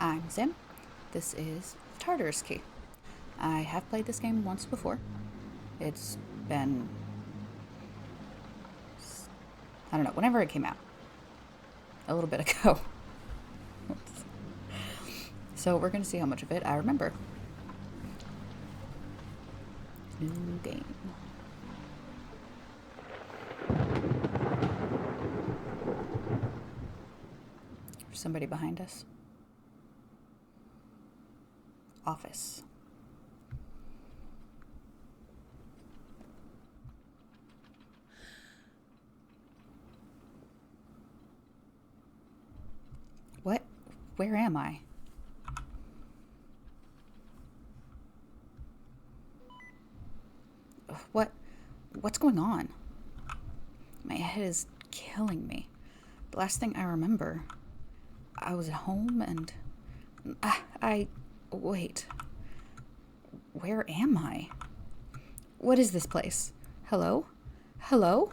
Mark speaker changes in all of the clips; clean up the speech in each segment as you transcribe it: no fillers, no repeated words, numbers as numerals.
Speaker 1: I'm Sam. This is Tartarus Key. I have played this game once before. It's been, I don't know, whenever it came out. A little bit ago. So we're going to see how much of it I remember. New game. There's somebody behind us. Office. What? Where am I? What's going on? My head is killing me. The last thing I remember, I was at home and wait. Where am I? What is this place? Hello? Hello?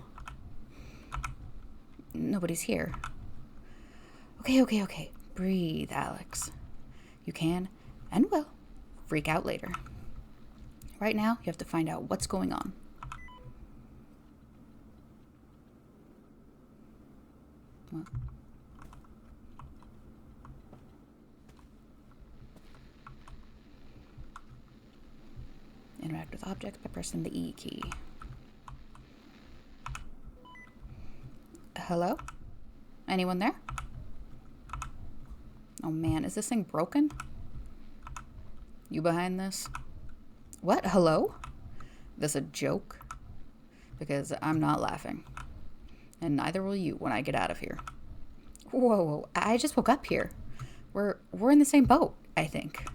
Speaker 1: Nobody's here. Okay. Breathe, Alex. You can and will freak out later. Right now, you have to find out what's going on. What? Interact with objects by pressing the E key. Hello? Anyone there? Oh man, is this thing broken? You behind this? What? Hello? This a joke? Because I'm not laughing. And neither will you when I get out of here. Whoa, I just woke up here. We're in the same boat, I think.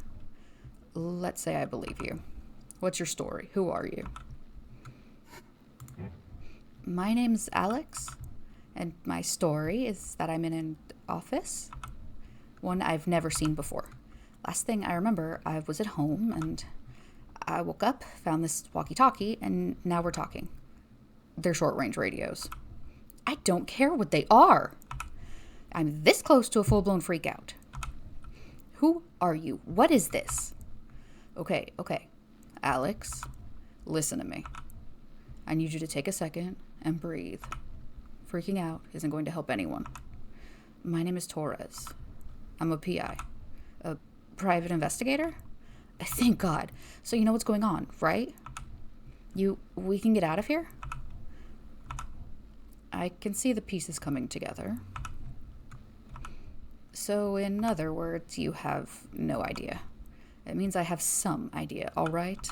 Speaker 1: Let's say I believe you. What's your story? Who are you? My name's Alex, and my story is that I'm in an office. One I've never seen before. Last thing I remember, I was at home, and I woke up, found this walkie-talkie, and now we're talking. They're short-range radios. I don't care what they are. I'm this close to a full-blown freak-out. Who are you? What is this? Okay. Alex, listen to me. I need you to take a second and breathe. Freaking out isn't going to help anyone. My name is Torres. I'm a PI. A private investigator? Thank God. So you know what's going on, right? We can get out of here? I can see the pieces coming together. So in other words, you have no idea. It means I have some idea, all right?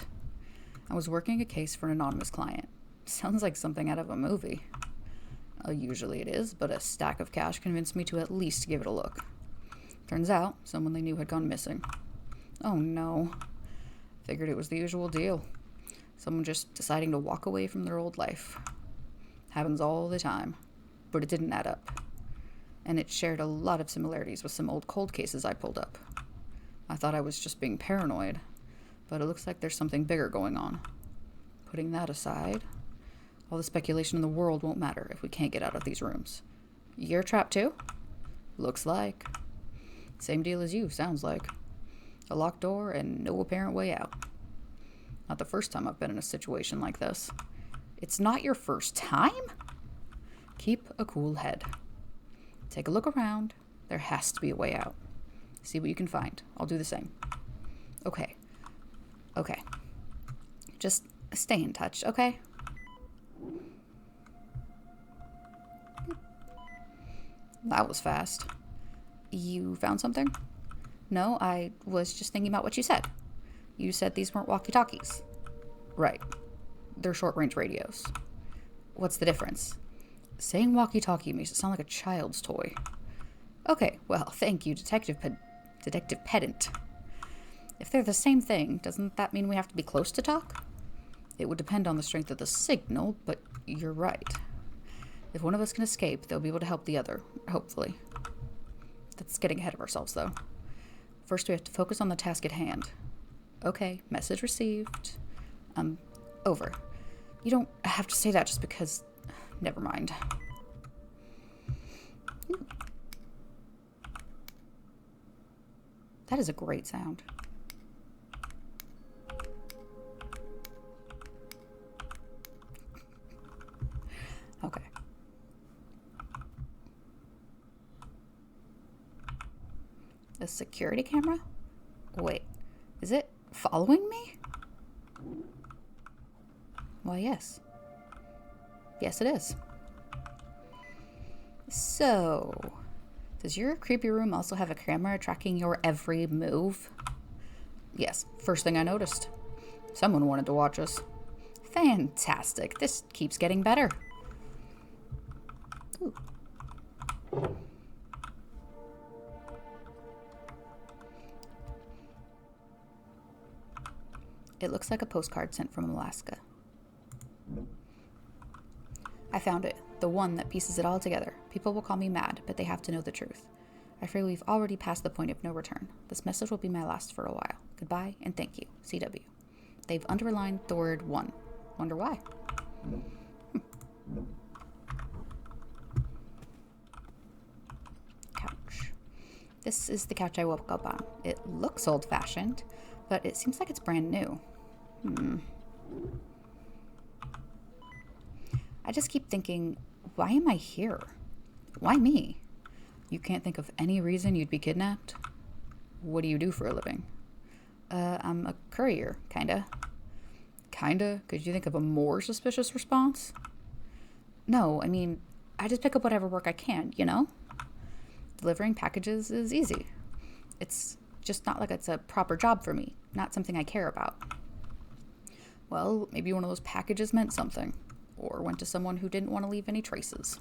Speaker 1: I was working a case for an anonymous client. Sounds like something out of a movie. Usually it is, but a stack of cash convinced me to at least give it a look. Turns out, someone they knew had gone missing. Oh no. Figured it was the usual deal. Someone just deciding to walk away from their old life. Happens all the time. But it didn't add up. And it shared a lot of similarities with some old cold cases I pulled up. I thought I was just being paranoid, but it looks like there's something bigger going on. Putting that aside, all the speculation in the world won't matter if we can't get out of these rooms. You're trapped too? Looks like. Same deal as you, sounds like. A locked door and no apparent way out. Not the first time I've been in a situation like this. It's not your first time? Keep a cool head. Take a look around. There has to be a way out. See what you can find. I'll do the same. Okay. Just stay in touch, okay? That was fast. You found something? No, I was just thinking about what you said. You said these weren't walkie-talkies. Right. They're short-range radios. What's the difference? Saying walkie-talkie makes it sound like a child's toy. Okay, well, thank you, Detective Pedant. If they're the same thing, doesn't that mean we have to be close to talk? It would depend on the strength of the signal, but you're right. If one of us can escape, they'll be able to help the other, hopefully. That's getting ahead of ourselves, though. First, we have to focus on the task at hand. Okay, message received. Over. You don't have to say that just because... Never mind. That is a great sound. Okay. A security camera? Wait, is it following me? Why, yes. Yes, it is. So, does your creepy room also have a camera tracking your every move? Yes, first thing I noticed. Someone wanted to watch us. Fantastic. This keeps getting better. Ooh. It looks like a postcard sent from Alaska. I found it. The one that pieces it all together. People will call me mad, but they have to know the truth. I fear we've already passed the point of no return. This message will be my last for a while. Goodbye and thank you. CW. They've underlined the word one. Wonder why. Couch. This is the couch I woke up on. It looks old-fashioned, but it seems like it's brand new. I just keep thinking, why am I here? Why me? You can't think of any reason you'd be kidnapped? What do you do for a living? I'm a courier, kinda. Kinda? Could you think of a more suspicious response? No, I mean, I just pick up whatever work I can, you know? Delivering packages is easy. It's just not like it's a proper job for me, not something I care about. Well, maybe one of those packages meant something, or went to someone who didn't want to leave any traces.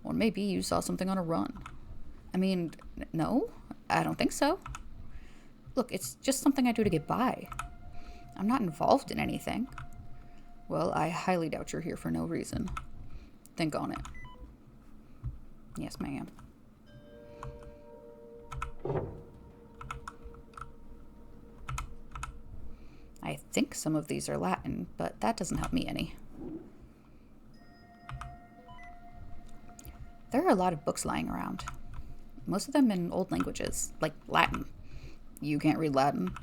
Speaker 1: Or maybe you saw something on a run. I mean, no, I don't think so. Look, it's just something I do to get by. I'm not involved in anything. Well, I highly doubt you're here for no reason. Think on it. Yes, ma'am. I think some of these are Latin, but that doesn't help me any. There are a lot of books lying around. Most of them in old languages, like Latin. You can't read Latin?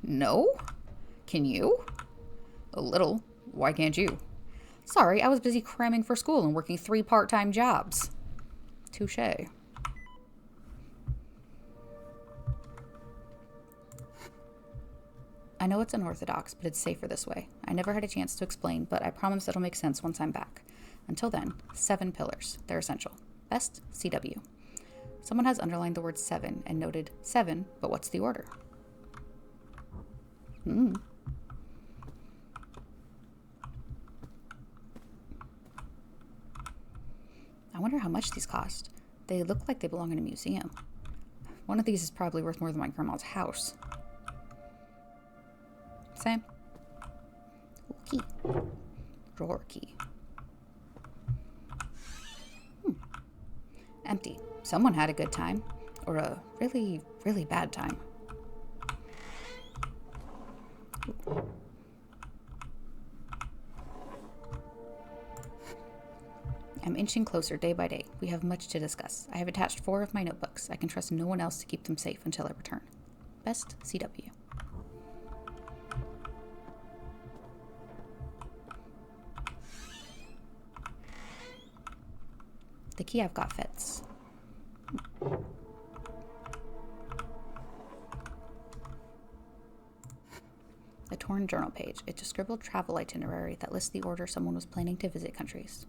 Speaker 1: No? Can you? A little. Why can't you? Sorry, I was busy cramming for school and working 3 part-time jobs. Touché. I know it's unorthodox, but it's safer this way. I never had a chance to explain, but I promise it'll make sense once I'm back. Until then, 7 pillars. They're essential. Best, CW. Someone has underlined the word 7 and noted 7, but what's the order? I wonder how much these cost. They look like they belong in a museum. One of these is probably worth more than my grandma's house. Same. Key. Drawer key. Empty. Someone had a good time. Or a really, really bad time. I'm inching closer day by day. We have much to discuss. I have attached 4 of my notebooks. I can trust no one else to keep them safe until I return. Best, CW. The key I've got fits. A torn journal page. It's a scribbled travel itinerary that lists the order someone was planning to visit countries.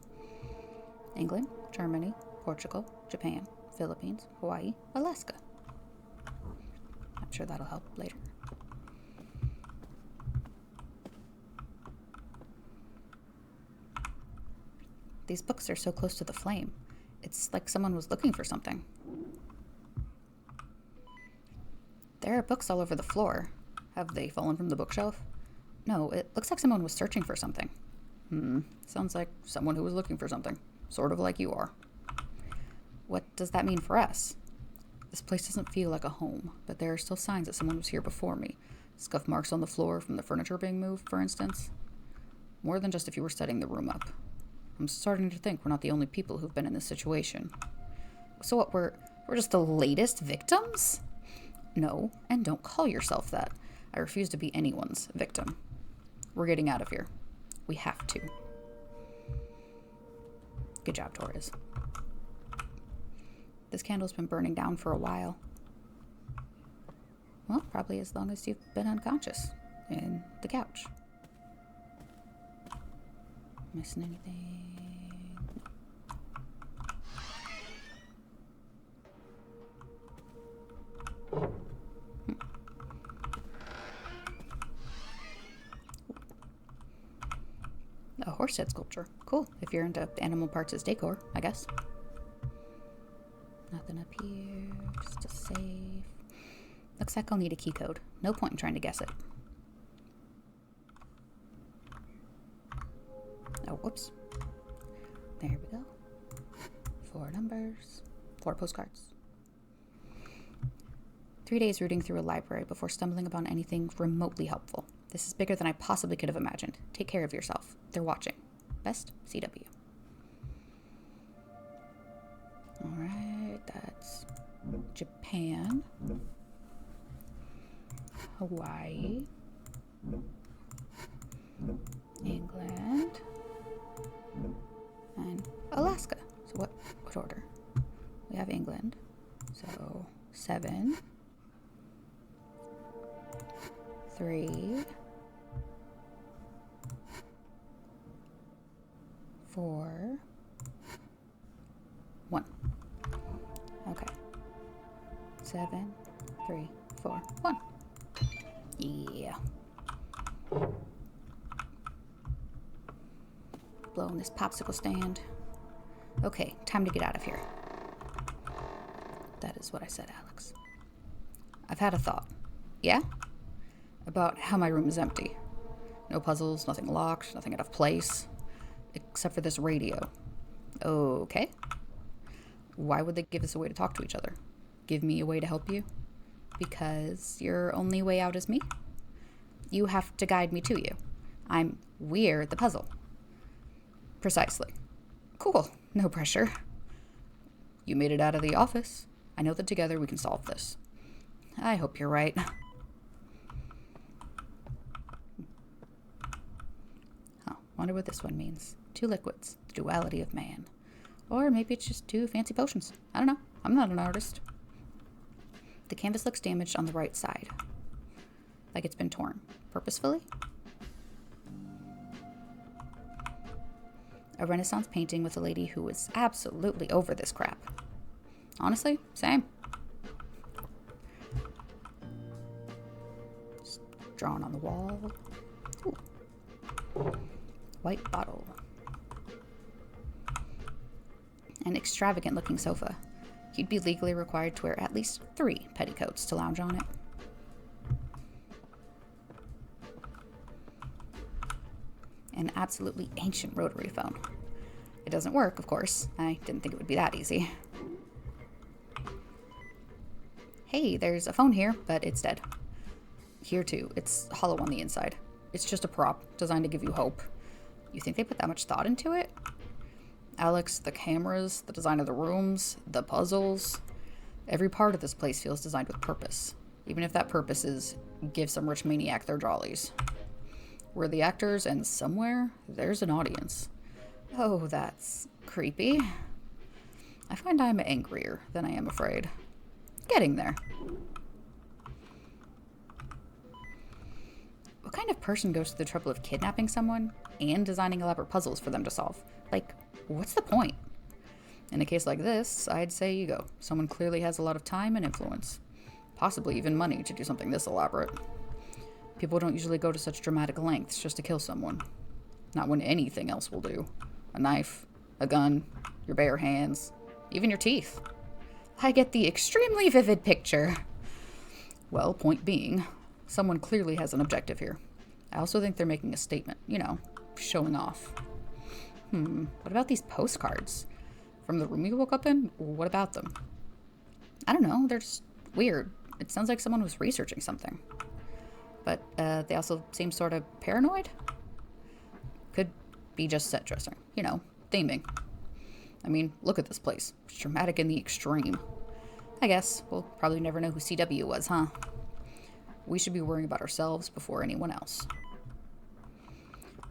Speaker 1: England, Germany, Portugal, Japan, Philippines, Hawaii, Alaska. I'm sure that'll help later. These books are so close to the flame. It's like someone was looking for something. There are books all over the floor. Have they fallen from the bookshelf? No, it looks like someone was searching for something. Sounds like someone who was looking for something. Sort of like you are. What does that mean for us? This place doesn't feel like a home, but there are still signs that someone was here before me. Scuff marks on the floor from the furniture being moved, for instance. More than just if you were setting the room up. I'm starting to think we're not the only people who've been in this situation. So what, we're just the latest victims? No, and don't call yourself that. I refuse to be anyone's victim. We're getting out of here. We have to. Good job, Torres. This candle's been burning down for a while. Well, probably as long as you've been unconscious in the couch. Missing anything? A horse head sculpture. Cool. If you're into animal parts as decor, I guess. Nothing up here. Just a safe. Looks like I'll need a key code. No point in trying to guess it. Oh, whoops. There we go. 4 numbers. 4 postcards. 3 days rooting through a library before stumbling upon anything remotely helpful. This is bigger than I possibly could have imagined. Take care of yourself. They're watching. Best, CW. Alright, that's Japan. Hawaii. England. And Alaska. So what order? We have England. So 7. 3. 4. 1. Okay. 7, 3, 4, 1. Yeah. Blowing this popsicle stand. Okay, time to get out of here. That is what I said, Alex. I've had a thought. Yeah? About how my room is empty. No puzzles, nothing locked, nothing out of place. Except for this radio. Okay. Why would they give us a way to talk to each other? Give me a way to help you? Because your only way out is me? You have to guide me to you. We're the puzzle. Precisely. Cool. No pressure. You made it out of the office. I know that together we can solve this. I hope you're right. Oh, wonder what this one means. 2 liquids. The duality of man. Or maybe it's just 2 fancy potions. I don't know. I'm not an artist. The canvas looks damaged on the right side. Like it's been torn. Purposefully? A Renaissance painting with a lady who was absolutely over this crap. Honestly, same. Just drawn on the wall. Ooh. White bottle. An extravagant looking sofa. You'd be legally required to wear at least 3 petticoats to lounge on it. An absolutely ancient rotary phone. It doesn't work, of course. I didn't think it would be that easy. Hey, there's a phone here, but it's dead. Here too, it's hollow on the inside. It's just a prop designed to give you hope. You think they put that much thought into it? Alex, the cameras, the design of the rooms, the puzzles. Every part of this place feels designed with purpose. Even if that purpose is give some rich maniac their jollies. We're the actors, and somewhere, there's an audience. Oh, that's creepy. I find I'm angrier than I am afraid. Getting there. What kind of person goes to the trouble of kidnapping someone and designing elaborate puzzles for them to solve? Like, what's the point? In a case like this, I'd say ego. Someone clearly has a lot of time and influence. Possibly even money to do something this elaborate. People don't usually go to such dramatic lengths just to kill someone. Not when anything else will do. A knife, a gun, your bare hands, even your teeth. I get the extremely vivid picture. Well, point being, someone clearly has an objective here. I also think they're making a statement, showing off. What about these postcards? From the room you woke up in? What about them? I don't know, they're just weird. It sounds like someone was researching something. But they also seem sort of paranoid? Could be just set dressing. Theming. I mean, look at this place. It's dramatic in the extreme. I guess we'll probably never know who CW was, huh? We should be worrying about ourselves before anyone else.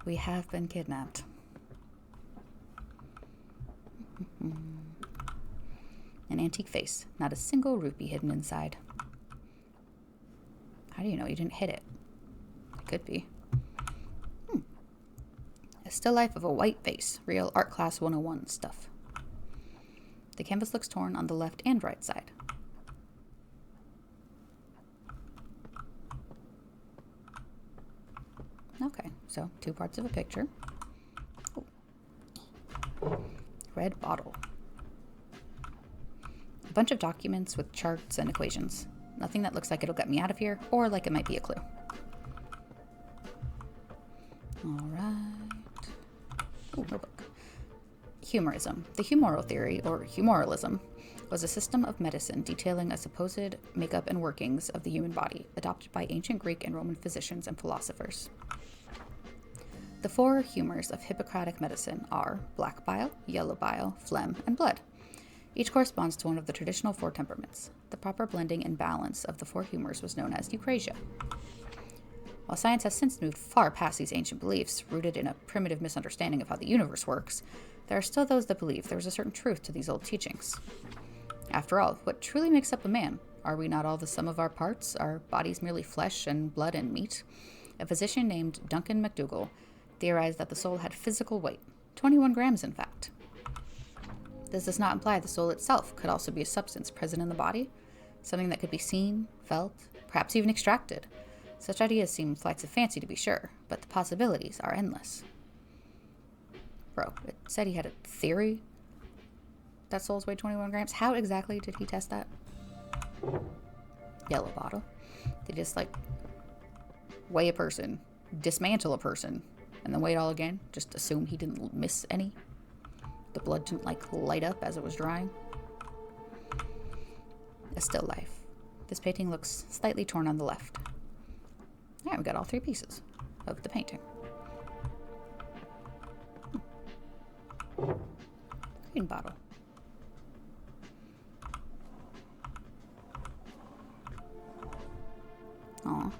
Speaker 1: We have been kidnapped. An antique face, not a single rupee hidden inside. How do you know you didn't hit it? It could be. A still life of a white face, real art class 101 stuff. The canvas looks torn on the left and right side. Okay, so 2 parts of a picture. Ooh. Red bottle. A bunch of documents with charts and equations. Nothing that looks like it'll get me out of here, or like it might be a clue. Alright. Ooh, no book. Humorism. The humoral theory, or humoralism, was a system of medicine detailing a supposed makeup and workings of the human body, adopted by ancient Greek and Roman physicians and philosophers. The 4 humors of Hippocratic medicine are black bile, yellow bile, phlegm, and blood. Each corresponds to one of the traditional 4 temperaments. The proper blending and balance of the 4 humors was known as eucrasia. While science has since moved far past these ancient beliefs, rooted in a primitive misunderstanding of how the universe works, there are still those that believe there is a certain truth to these old teachings. After all, what truly makes up a man? Are we not all the sum of our parts, our bodies merely flesh and blood and meat? A physician named Duncan McDougall theorized that the soul had physical weight, 21 grams in fact. This does not imply the soul itself could also be a substance present in the body, something that could be seen, felt, perhaps even extracted. Such ideas seem flights of fancy to be sure, but the possibilities are endless. Bro, it said he had a theory that souls weigh 21 grams. How exactly did he test that? Yellow bottle. They just weigh a person, dismantle a person, and then weigh it all again? Just assume he didn't miss any? The blood didn't light up as it was drying? A still life. This painting looks slightly torn on the left. Yeah, we got all 3 pieces of the painting. Green bottle. Aw.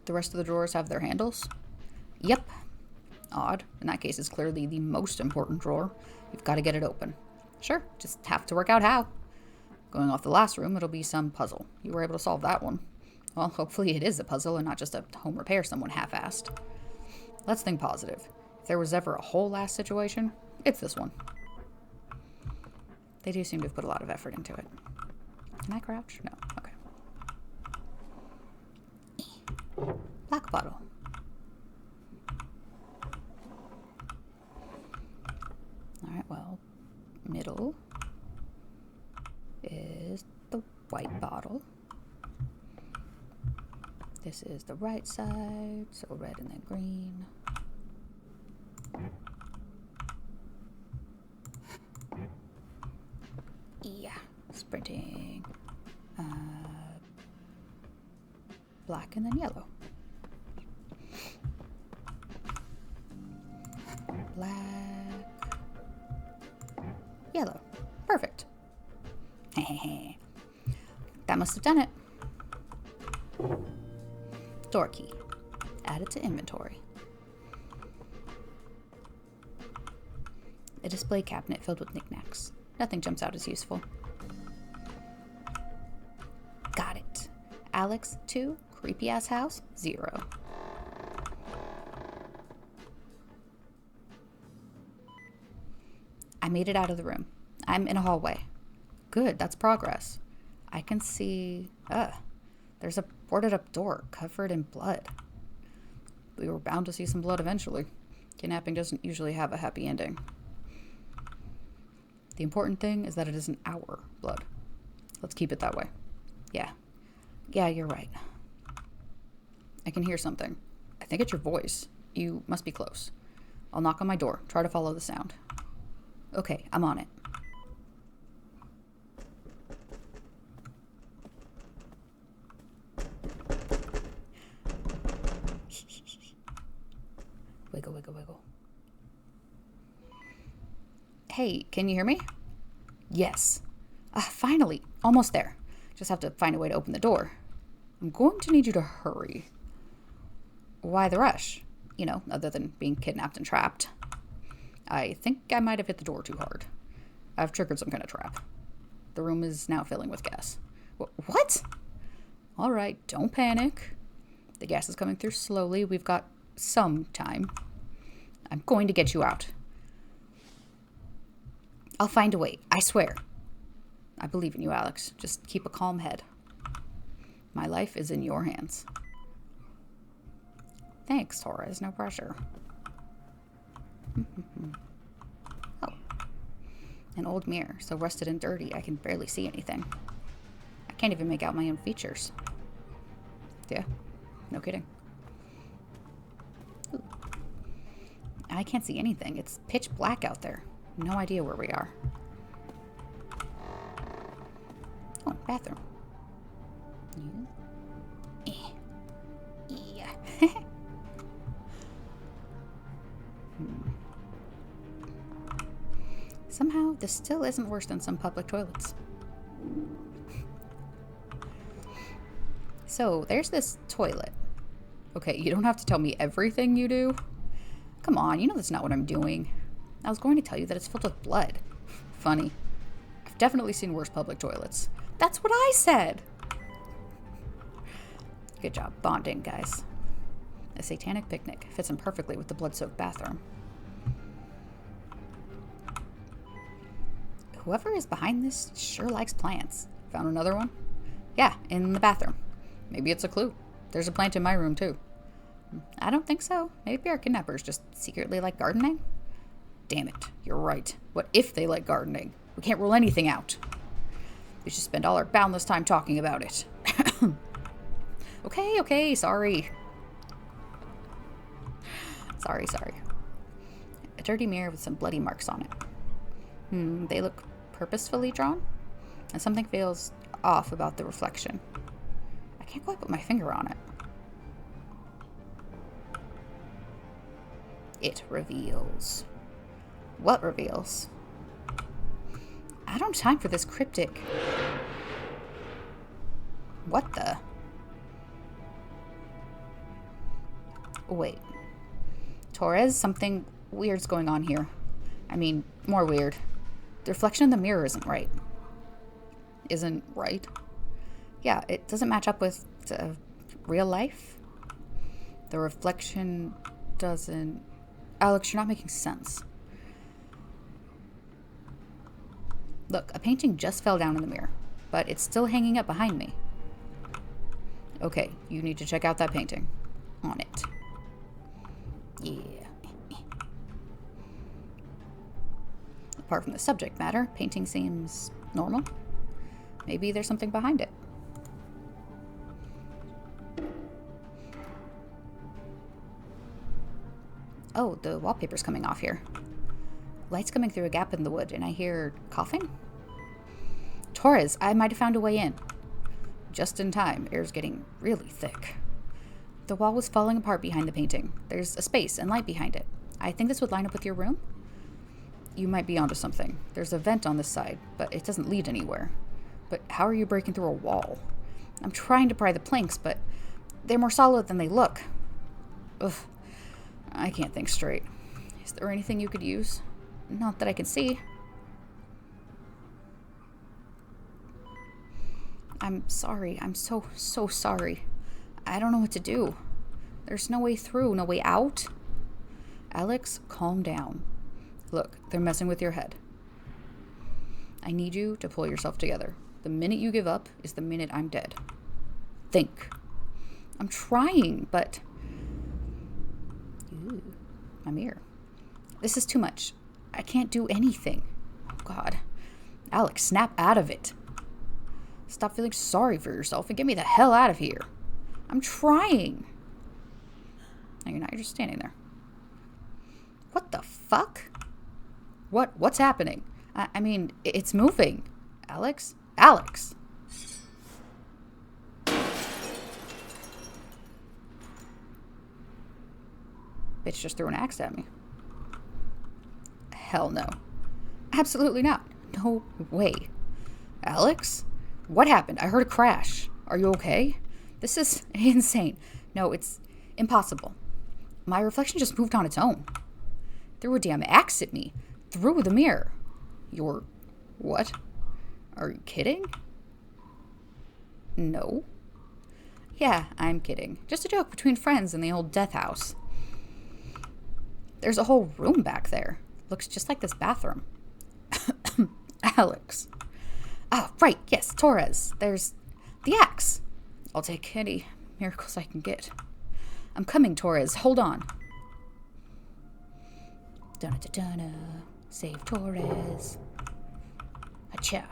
Speaker 1: The rest of the drawers have their handles? Yep. Odd. In that case, it's clearly the most important drawer. You've got to get it open. Sure, just have to work out how. Going off the last room, it'll be some puzzle. You were able to solve that one. Well, hopefully it is a puzzle and not just a home repair someone half-assed. Let's think positive. If there was ever a whole last situation, it's this one. They do seem to have put a lot of effort into it. Can I crouch? No. Okay. Black bottle. Alright, well, middle is the white bottle. This is the right side, so red and then green. Yeah, sprinting. Black and then yellow. Black. Yellow. Perfect. That must have done it. Door key. Added to inventory. A display cabinet filled with knickknacks. Nothing jumps out as useful. Got it. Alex 2, creepy ass house 0. I made it out of the room. I'm in a hallway. Good, that's progress. I can see... there's a boarded up door covered in blood. We were bound to see some blood eventually. Kidnapping doesn't usually have a happy ending. The important thing is that it isn't our blood. Let's keep it that way. Yeah. Yeah, you're right. I can hear something. I think it's your voice. You must be close. I'll knock on my door. Try to follow the sound. Okay, I'm on it. Wiggle, wiggle, wiggle. Hey, can you hear me? Yes. Finally. Almost there. Just have to find a way to open the door. I'm going to need you to hurry. Why the rush? You know, other than being kidnapped and trapped. I think I might have hit the door too hard. I've triggered some kind of trap. The room is now filling with gas. What? All right, don't panic. The gas is coming through slowly. We've got some time. I'm going to get you out. I'll find a way, I swear. I believe in you, Alex. Just keep a calm head. My life is in your hands. Thanks, Torres. No pressure. Oh. An old mirror, so rusted and dirty I can barely see anything. I can't even make out my own features. Yeah, no kidding. Ooh. I can't see anything. It's pitch black out there. No idea where we are. Oh, bathroom. Yeah. Somehow, this still isn't worse than some public toilets. So, there's this toilet. Okay, you don't have to tell me everything you do. Come on, you know that's not what I'm doing. I was going to tell you that it's filled with blood. Funny. I've definitely seen worse public toilets. That's what I said! Good job bonding, guys. A satanic picnic fits in perfectly with the blood-soaked bathroom. Whoever is behind this sure likes plants. Found another one? Yeah, in the bathroom. Maybe it's a clue. There's a plant in my room, too. I don't think so. Maybe our kidnappers just secretly like gardening? Damn it, you're right. What if they like gardening? We can't rule anything out. We should spend all our boundless time talking about it. Okay, sorry. Sorry. A dirty mirror with some bloody marks on it. They look purposefully drawn? And something feels off about the reflection. I can't quite put my finger on it. It reveals. What reveals? I don't have time for this cryptic. What the? Wait. Torres, something weird's going on here. I mean, more weird. The reflection in the mirror isn't right. Isn't right? Yeah, it doesn't match up with real life. The reflection doesn't... Alex, you're not making sense. Look, a painting just fell down in the mirror, but it's still hanging up behind me. Okay, you need to check out that painting. On it. Yeah. Apart from the subject matter, painting seems normal. Maybe there's something behind it. Oh, the wallpaper's coming off here. Light's coming through a gap in the wood, and I hear coughing? Torres, I might have found a way in. Just in time. Air's getting really thick. The wall was falling apart behind the painting. There's a space and light behind it. I think this would line up with your room. You might be onto something. There's a vent on this side, but it doesn't lead anywhere. But how are you breaking through a wall? I'm trying to pry the planks, but they're more solid than they look. Ugh. I can't think straight. Is there anything you could use? Not that I can see. I'm sorry. I'm so sorry. I don't know what to do. There's no way through, no way out. Alex, calm down. Look, they're messing with your head. I need you to pull yourself together. The minute you give up is the minute I'm dead. Think. I'm trying, but... Ooh, my mirror. This is too much. I can't do anything. Oh, God. Alex, snap out of it. Stop feeling sorry for yourself and get me the hell out of here. I'm trying. No, you're not. You're just standing there. What the fuck? What's happening? I mean, it's moving. Alex? Alex! Bitch just threw an axe at me. Hell no. Absolutely not. No way. Alex? What happened? I heard a crash. Are you okay? This is insane. No, it's impossible. My reflection just moved on its own. Threw a damn axe at me. Through the mirror. You're... what? Are you kidding? No. Yeah, I'm kidding. Just a joke between friends in the old death house. There's a whole room back there. Looks just like this bathroom. Alex. Ah, right, yes, Torres. There's the axe. I'll take any miracles I can get. I'm coming, Torres. Hold on. Dun-dun-dun-dun. Save Torres. Hacha.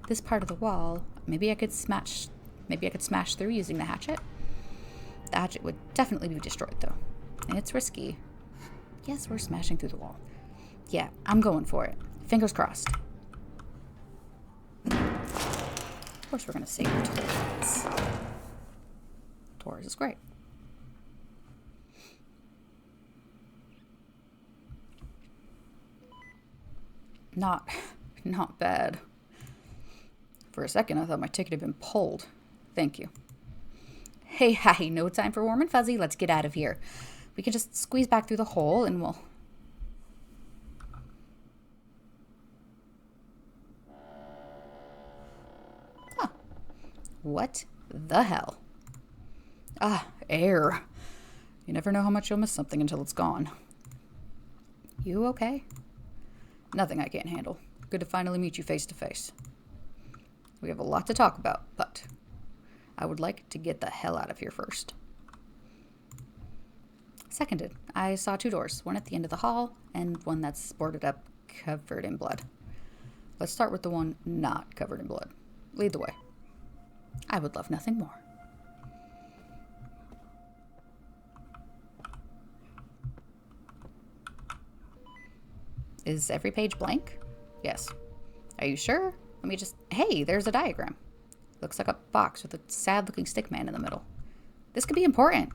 Speaker 1: This part of the wall, maybe I could smash through using the hatchet. The hatchet would definitely be destroyed, though. And it's risky. Yes, we're smashing through the wall. Yeah, I'm going for it. Fingers crossed. Of course we're going to save Torres. Torres is great. Not bad. For a second, I thought my ticket had been pulled. Thank you. Hey, hi, no time for warm and fuzzy. Let's get out of here. We can just squeeze back through the hole and we'll... Huh. What the hell? Ah, air. You never know how much you'll miss something until it's gone. You okay? Nothing I can't handle. Good to finally meet you face to face. We have a lot to talk about, but I would like to get the hell out of here first. Seconded. I saw 2 doors, one at the end of the hall and one that's boarded up, covered in blood. Let's start with the one not covered in blood. Lead the way. I would love nothing more. Is every page blank? Yes. Are you sure? Let me just... Hey, there's a diagram. Looks like a box with a sad-looking stick man in the middle. This could be important.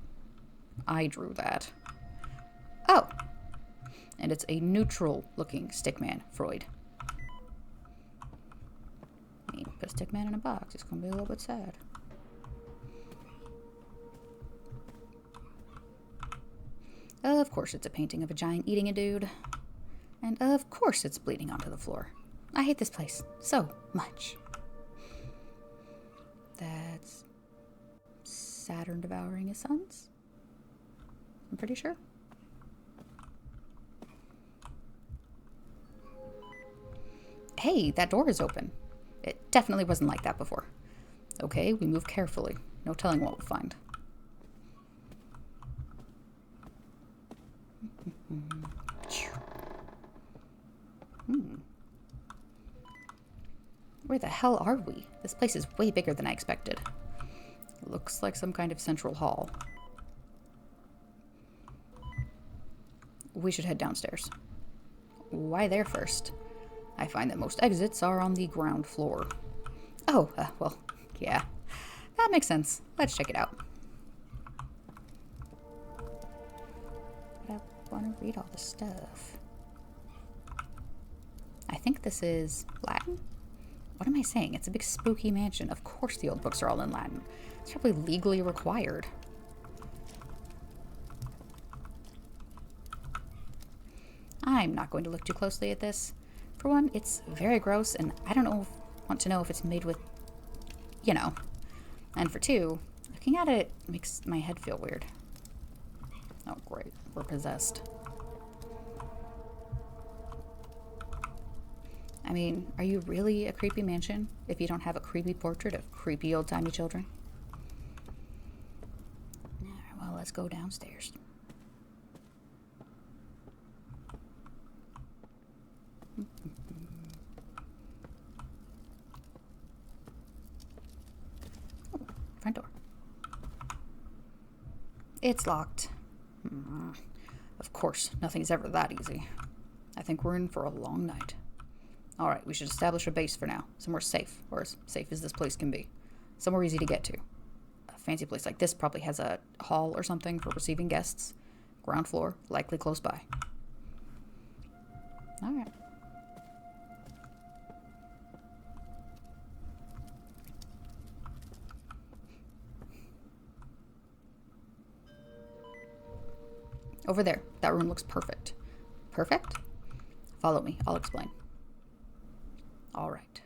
Speaker 1: I drew that. Oh. And it's a neutral-looking stick man, Freud. I mean, put a stick man in a box. It's going to be a little bit sad. Of course it's a painting of a giant eating a dude. And of course it's bleeding onto the floor. I hate this place so much. That's Saturn devouring his sons? I'm pretty sure. Hey, that door is open. It definitely wasn't like that before. Okay, we move carefully. No telling what we'll find. Where the hell are we? This place is way bigger than I expected. Looks like some kind of central hall. We should head downstairs. Why there first? I find that most exits are on the ground floor. Oh, well, yeah. That makes sense. Let's check it out. But I want to read all the stuff. I think this is Latin? What am I saying? It's a big spooky mansion. Of course the old books are all in Latin. It's probably legally required. I'm not going to look too closely at this. For one, it's very gross, and I don't want to know if it's made with, you know. And for two, looking at it makes my head feel weird. Oh, great. We're possessed. I mean, are you really a creepy mansion if you don't have a creepy portrait of creepy old-timey children? Alright, well, let's go downstairs. Oh, front door. It's locked. Of course, nothing's ever that easy. I think we're in for a long night. Alright, we should establish a base for now. Somewhere safe, or as safe as this place can be. Somewhere easy to get to. A fancy place like this probably has a hall or something for receiving guests. Ground floor, likely close by. Alright. Over there. That room looks perfect. Perfect? Follow me. I'll explain. All right.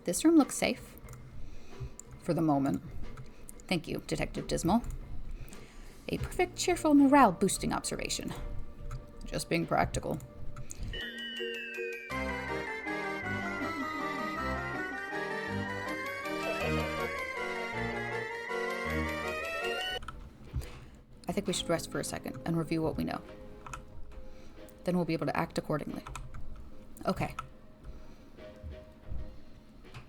Speaker 1: This room looks safe. For the moment. Thank you, Detective Dismal. A perfect, cheerful, morale-boosting observation. Just being practical. I think we should rest for a second and review what we know. Then we'll be able to act accordingly. Okay.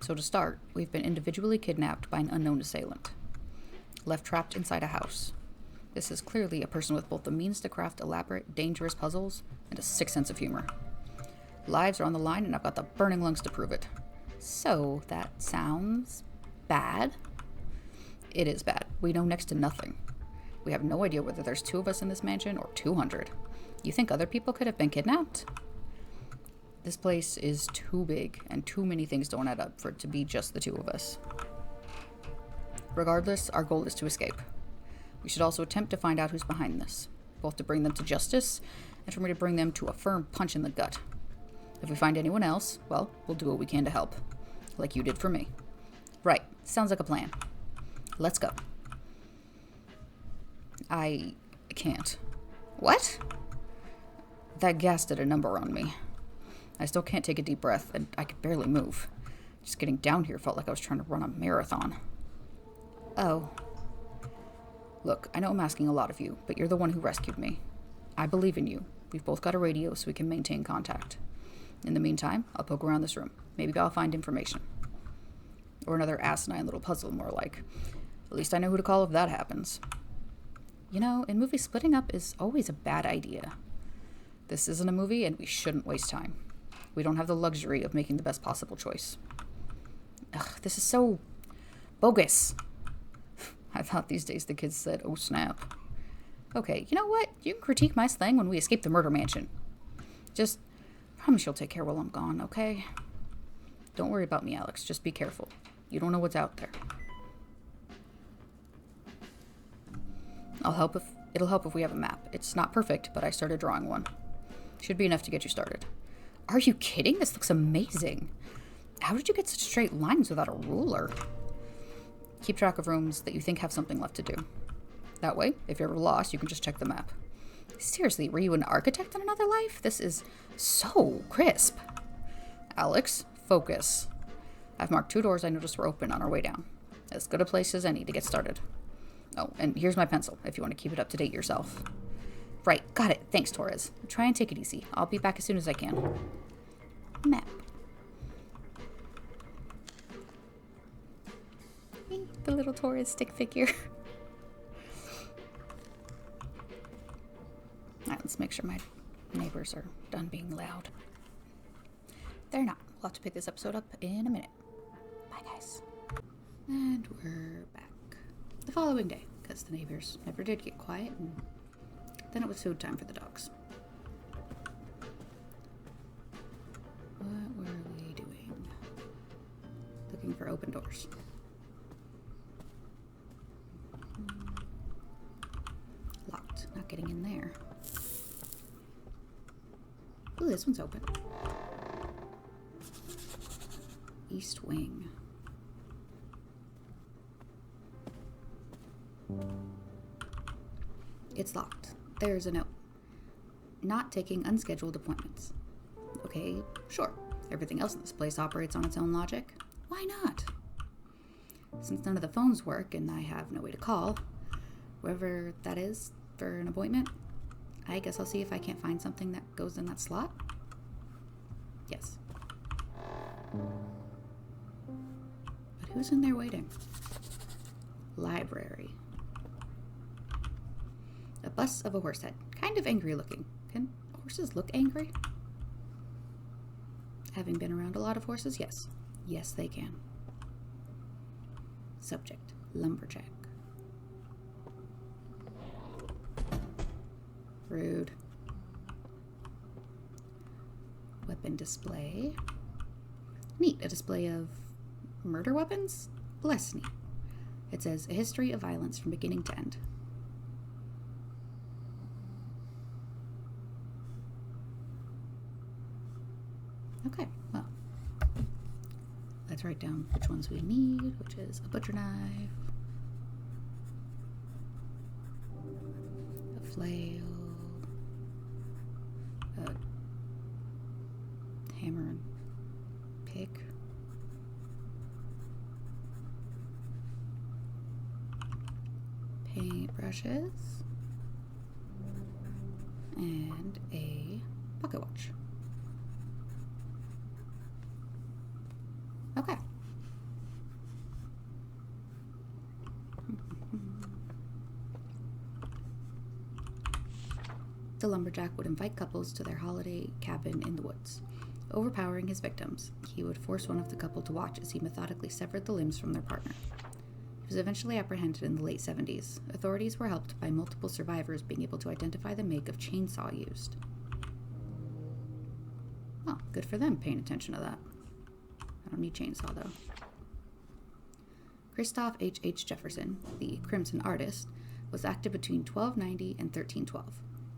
Speaker 1: So to start, we've been individually kidnapped by an unknown assailant. Left trapped inside a house. This is clearly a person with both the means to craft elaborate, dangerous puzzles and a sick sense of humor. Lives are on the line and I've got the burning lungs to prove it. So, that sounds bad? It is bad. We know next to nothing. We have no idea whether there's 2 of us in this mansion or 200. You think other people could have been kidnapped? This place is too big and too many things don't add up for it to be just the 2 of us. Regardless, our goal is to escape. We should also attempt to find out who's behind this, both to bring them to justice and for me to bring them to a firm punch in the gut. If we find anyone else, well, we'll do what we can to help, like you did for me. Right, sounds like a plan. Let's go. I can't. What? That gas did a number on me. I still can't take a deep breath, and I could barely move. Just getting down here felt like I was trying to run a marathon. Oh. Look, I know I'm asking a lot of you, but you're the one who rescued me. I believe in you. We've both got a radio so we can maintain contact. In the meantime, I'll poke around this room. Maybe I'll find information. Or another asinine little puzzle, more like. At least I know who to call if that happens. You know, in movies, splitting up is always a bad idea. This isn't a movie, and we shouldn't waste time. We don't have the luxury of making the best possible choice. Ugh, this is so bogus. I thought these days the kids said, oh snap. Okay, you know what? You can critique my slang when we escape the murder mansion. Just promise you'll take care while I'm gone, okay? Don't worry about me, Alex. Just be careful. You don't know what's out there. It'll help if we have a map. It's not perfect, but I started drawing one. Should be enough to get you started. Are you kidding? This looks amazing. How did you get such straight lines without a ruler? Keep track of rooms that you think have something left to do. That way, if you're ever lost, you can just check the map. Seriously, were you an architect in another life? This is so crisp. Alex, focus. I've marked 2 doors I noticed were open on our way down. As good a place as any to get started. Oh, and here's my pencil, if you want to keep it up to date yourself. Right, got it. Thanks, Torres. Try and take it easy. I'll be back as soon as I can. Map. The little Torres stick figure. Alright, let's make sure my neighbors are done being loud. They're not. We'll have to pick this episode up in a minute. Bye, guys. And we're back. The following day, because the neighbors never did get quiet, and then it was food time for the dogs. What were we doing? Looking for open doors. Locked. Not getting in there. Ooh, this one's open. East wing. It's locked. There's a note. Not taking unscheduled appointments. Okay, sure. Everything else in this place operates on its own logic. Why not? Since none of the phones work and I have no way to call, whoever that is for an appointment, I guess I'll see if I can't find something that goes in that slot. Yes. But who's in there waiting? Library. A bust of a horse head. Kind of angry looking. Can horses look angry? Having been around a lot of horses, yes. Yes, they can. Subject. Lumberjack. Rude. Weapon display. Neat, a display of murder weapons? Less neat. It says, a history of violence from beginning to end. Okay, well, let's write down which ones we need, which is a butcher knife, a flail, a hammer and pick, paint brushes, and a pocket watch. Okay. The lumberjack would invite couples to their holiday cabin in the woods. Overpowering his victims, he would force one of the couple to watch as he methodically severed the limbs from their partner. He was eventually apprehended in the late 70s. Authorities were helped by multiple survivors being able to identify the make of chainsaw used. Well, good for them paying attention to that. I don't need chainsaw, though. Christoph H. Jefferson, the Crimson Artist, was active between 1290 and 1312.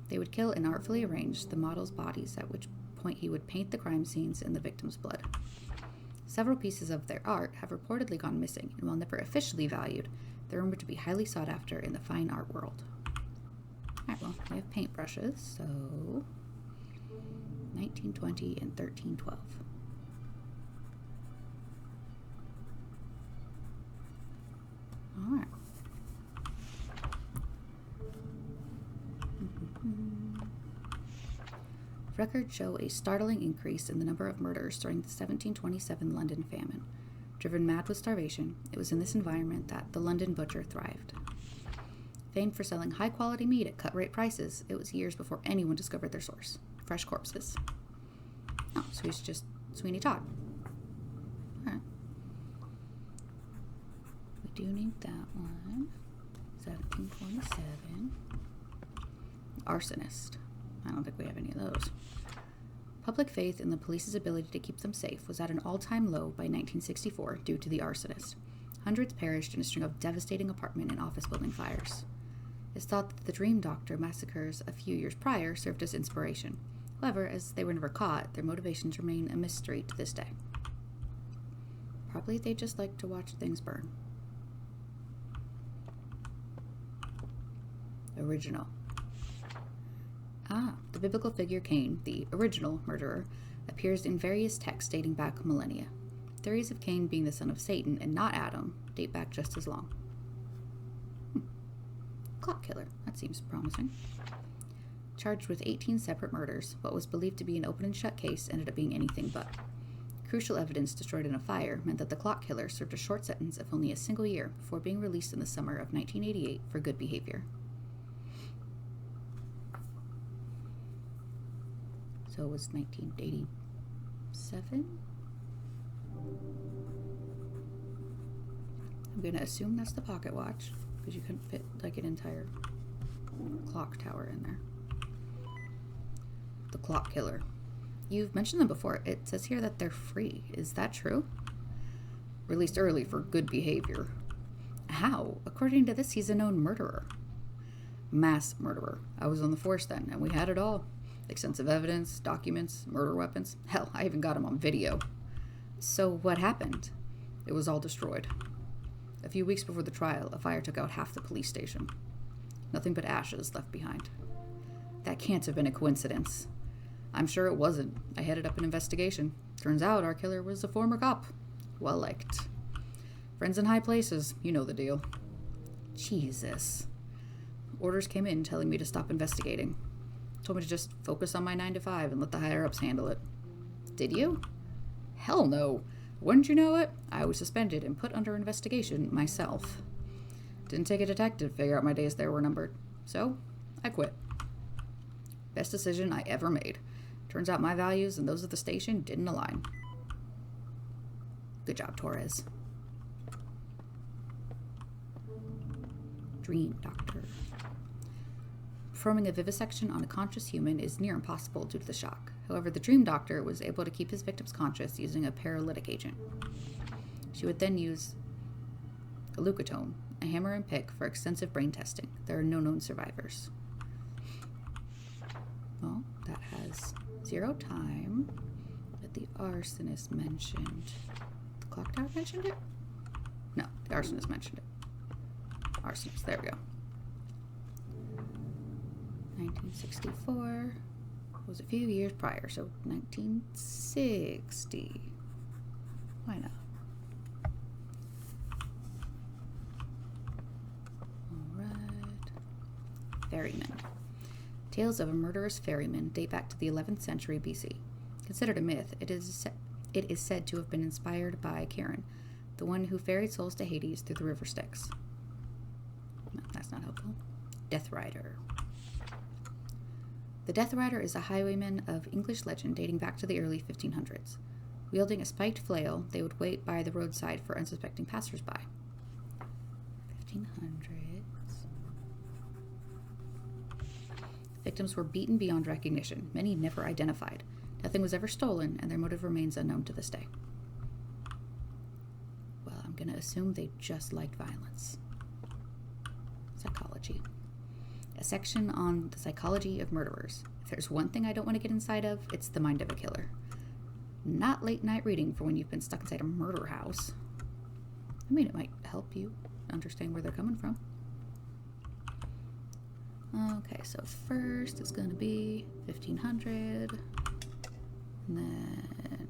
Speaker 1: They would kill and artfully arrange the models' bodies, at which point he would paint the crime scenes in the victim's blood. Several pieces of their art have reportedly gone missing, and while never officially valued, they're rumored to be highly sought after in the fine art world. Alright, well, we have paintbrushes, so 1920 and 1312. Alright. Records show a startling increase in the number of murders during the 1727 London famine. Driven mad with starvation, it was in this environment that the London butcher thrived. Famed for selling high-quality meat at cut-rate prices, it was years before anyone discovered their source: fresh corpses. Oh, so he's just Sweeney Todd. Alright. We do need that one. 1727. Arsonist. I don't think we have any of those. Public faith in the police's ability to keep them safe was at an all-time low by 1964 due to the arsonist. Hundreds perished in a string of devastating apartment and office building fires. It's thought that the Dream Doctor massacres a few years prior served as inspiration. However, as they were never caught, their motivations remain a mystery to this day. Probably they just like to watch things burn. Original. The biblical figure Cain, the original murderer, appears in various texts dating back millennia. Theories of Cain being the son of Satan and not Adam date back just as long. Clock killer. That seems promising. Charged with 18 separate murders, what was believed to be an open and shut case ended up being anything but. Crucial evidence destroyed in a fire meant that the clock killer served a short sentence of only a single year before being released in the summer of 1988 for good behavior. So it was 1987? I'm going to assume that's the pocket watch, because you couldn't fit like an entire clock tower in there. The clock killer. You've mentioned them before. It says here that they're free. Is that true? Released early for good behavior. How? According to this, he's a known murderer. Mass murderer. I was on the force then, and we had it all. Extensive evidence, documents, murder weapons. Hell, I even got him on video. So what happened? It was all destroyed. A few weeks before the trial, a fire took out half the police station. Nothing but ashes left behind. That can't have been a coincidence. I'm sure it wasn't. I headed up an investigation. Turns out our killer was a former cop. Well liked. Friends in high places, you know the deal. Jesus. Orders came in telling me to stop investigating. Told me to just focus on my 9 to 5 and let the higher-ups handle it. Did you? Hell no. Wouldn't you know it? I was suspended and put under investigation myself. Didn't take a detective to figure out my days there were numbered. So, I quit. Best decision I ever made. Turns out my values and those of the station didn't align. Good job, Torres. Dream Doctor. Performing a vivisection on a conscious human is near impossible due to the shock. However, the dream doctor was able to keep his victims conscious using a paralytic agent. She would then use a leucotome, a hammer and pick, for extensive brain testing. There are no known survivors. Well, that has 0 time, but the arsonist mentioned... The clock tower mentioned it? No, the arsonist mentioned it. Arsonist, there we go. 1964 was a few years prior, so 1960. Why not? Alright. Ferryman. Tales of a murderous ferryman date back to the 11th century BC. Considered a myth, it is said to have been inspired by Charon, the one who ferried souls to Hades through the river Styx. No, that's not helpful. Death Rider. The Death Rider is a highwayman of English legend dating back to the early 1500s. Wielding a spiked flail, they would wait by the roadside for unsuspecting passersby. 1500s. Victims were beaten beyond recognition, many never identified. Nothing was ever stolen, and their motive remains unknown to this day. Well, I'm going to assume they just liked violence. Psychology. A section on the psychology of murderers. If there's one thing I don't want to get inside of, it's the mind of a killer. Not late night reading for when you've been stuck inside a murder house. I mean, it might help you understand where they're coming from. Okay, so first it's going to be 1500, and then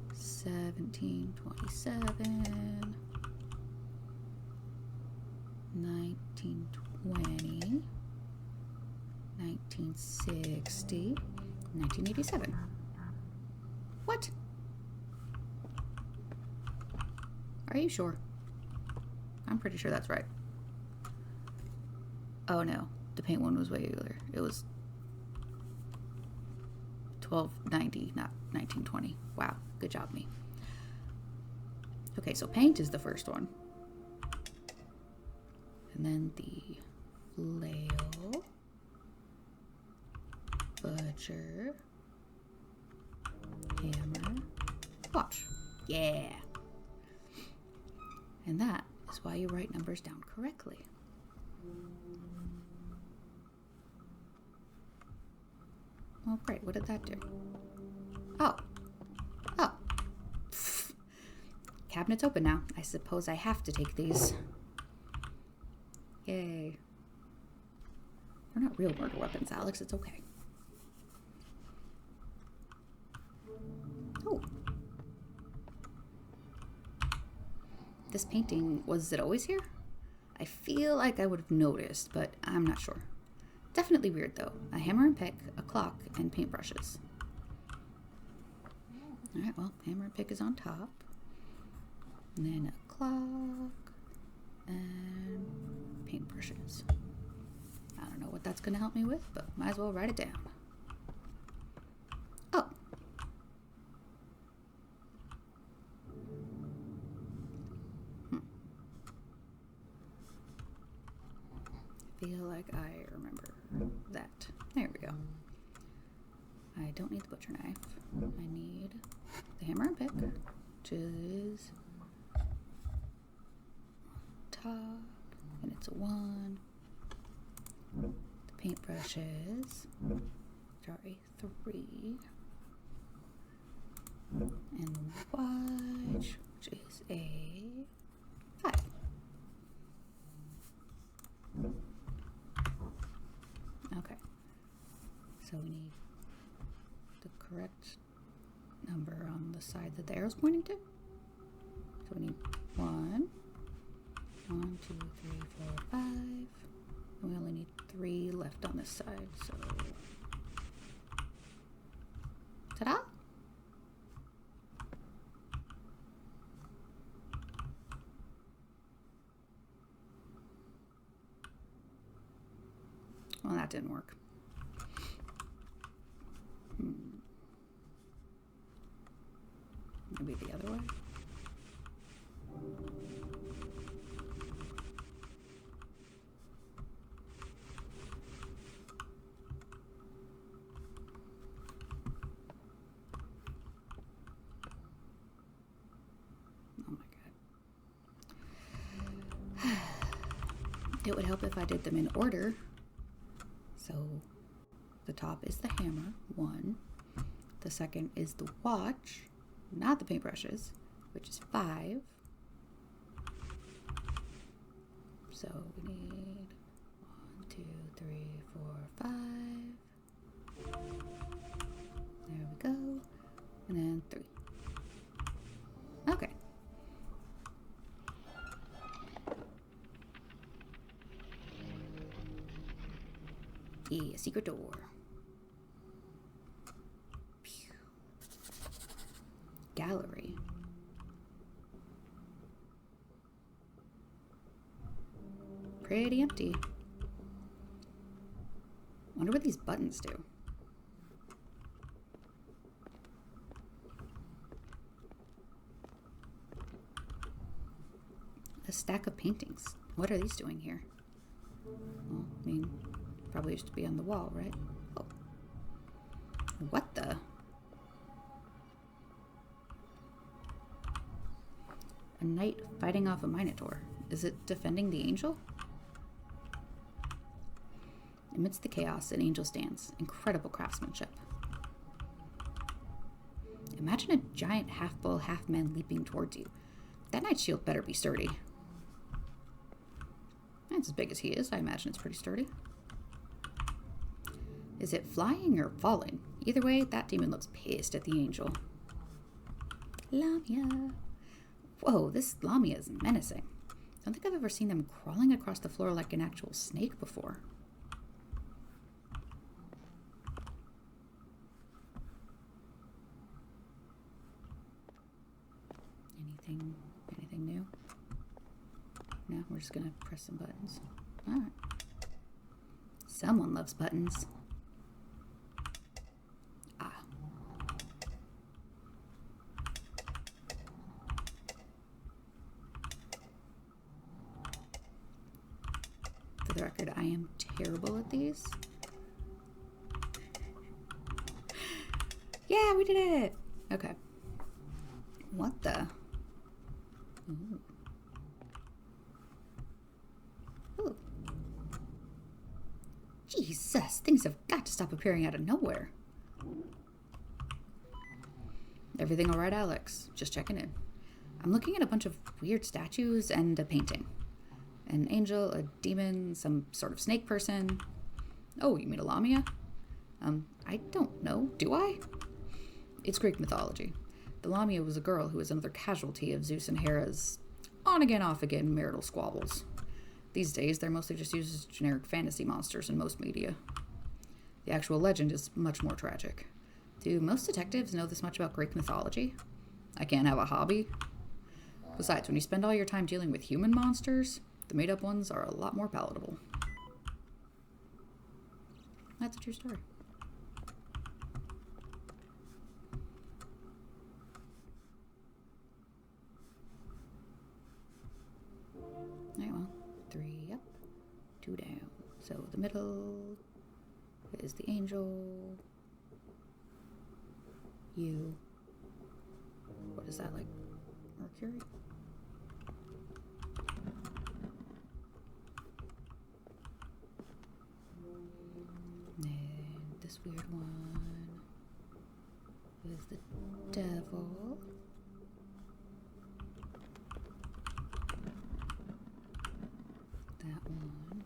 Speaker 1: 1727, 1920, 1960, 1987. What? Are you sure? I'm pretty sure that's right. Oh no, the paint one was way earlier. It was 1290, not 1920. Wow, good job, me. Okay, so paint is the first one. And then the flail, butcher, hammer, watch. Yeah. And that is why you write numbers down correctly. Oh, great. What did that do? Oh. Oh. Pfft. Cabinet's open now. I suppose I have to take these. Yay. They're not real murder weapons, Alex. It's okay. Oh. This painting, was it always here? I feel like I would have noticed, but I'm not sure. Definitely weird, though. A hammer and pick, a clock, and paintbrushes. Alright, well, hammer and pick is on top. And then a clock, and paintbrushes. I don't know what that's going to help me with, but might as well write it down. Oh. I feel like I remember that. There we go. I don't need the butcher knife. I need the hammer and pick, which is top, and it's a 1. The paintbrushes, which are a 3. And the watch, which is a 5. Okay, so we need the correct number on the side that the arrow's pointing to. So we need 1, 2, 3, 4, 5. And we only need 3 left on this side, so ta-da! Well, that didn't work. Maybe the other way. It would help if I did them in order. So the top is the hammer, 1. The second is the watch, not the paintbrushes, which is 5. So we need 1, 2, 3, 4, 5. There we go. And then 3. Okay. A secret door. Pew. Gallery. Pretty empty. Wonder what these buttons do. A stack of paintings. What are these doing here? Well, I mean, probably used to be on the wall, right? Oh. What the? A knight fighting off a minotaur. Is it defending the angel? Amidst the chaos, an angel stands. Incredible craftsmanship. Imagine a giant half-bull, half-man leaping towards you. That knight's shield better be sturdy. It's as big as he is. I imagine it's pretty sturdy. Is it flying or falling? Either way, that demon looks pissed at the angel. Lamia. Whoa, this Lamia is menacing. I don't think I've ever seen them crawling across the floor like an actual snake before. Anything new? No, we're just gonna press some buttons. Alright. Someone loves buttons. Ah. For the record, I am terrible at these. Yeah, we did it! Okay. What the? Ooh. Ooh. Jesus, things have got to stop appearing out of nowhere. Everything all right, Alex? Just checking in. I'm looking at a bunch of weird statues and a painting. An angel, a demon, some sort of snake person. Oh, you mean a Lamia? I don't know. Do I? It's Greek mythology. The Lamia was a girl who was another casualty of Zeus and Hera's on-again, off-again marital squabbles. These days, they're mostly just used as generic fantasy monsters in most media. The actual legend is much more tragic. Do most detectives know this much about Greek mythology? I can't have a hobby. Besides, when you spend all your time dealing with human monsters, the made-up ones are a lot more palatable. That's a true story. Alright, well, 3 up, 2 down. So the middle is the angel. You. What is that, like Mercury? And this weird one is the devil. That one.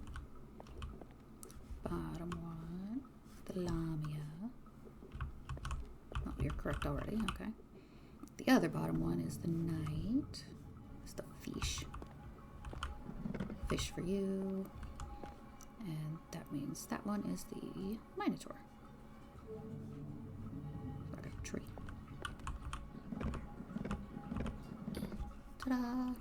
Speaker 1: Bottom one, the Lamia. Oh, you're correct already, okay. The other bottom one is the knight. It's the fish. Fish for you. And that means that one is the minotaur. Like a tree. Ta-da!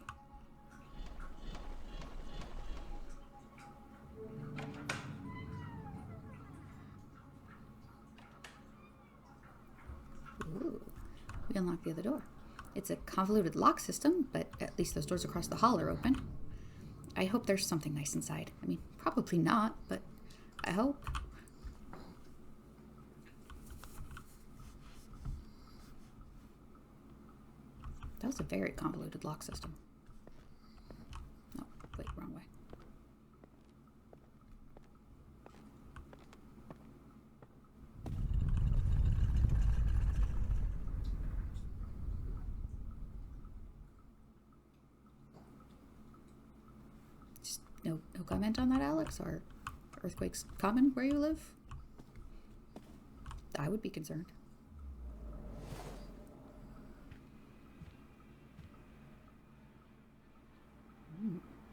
Speaker 1: Ooh, we unlocked the other door. It's a convoluted lock system, but at least those doors across the hall are open. I hope there's something nice inside. I mean, probably not, but I hope. That was a very convoluted lock system. Oh, wait, wrong way. comment on that, Alex? Are earthquakes common where you live? I would be concerned.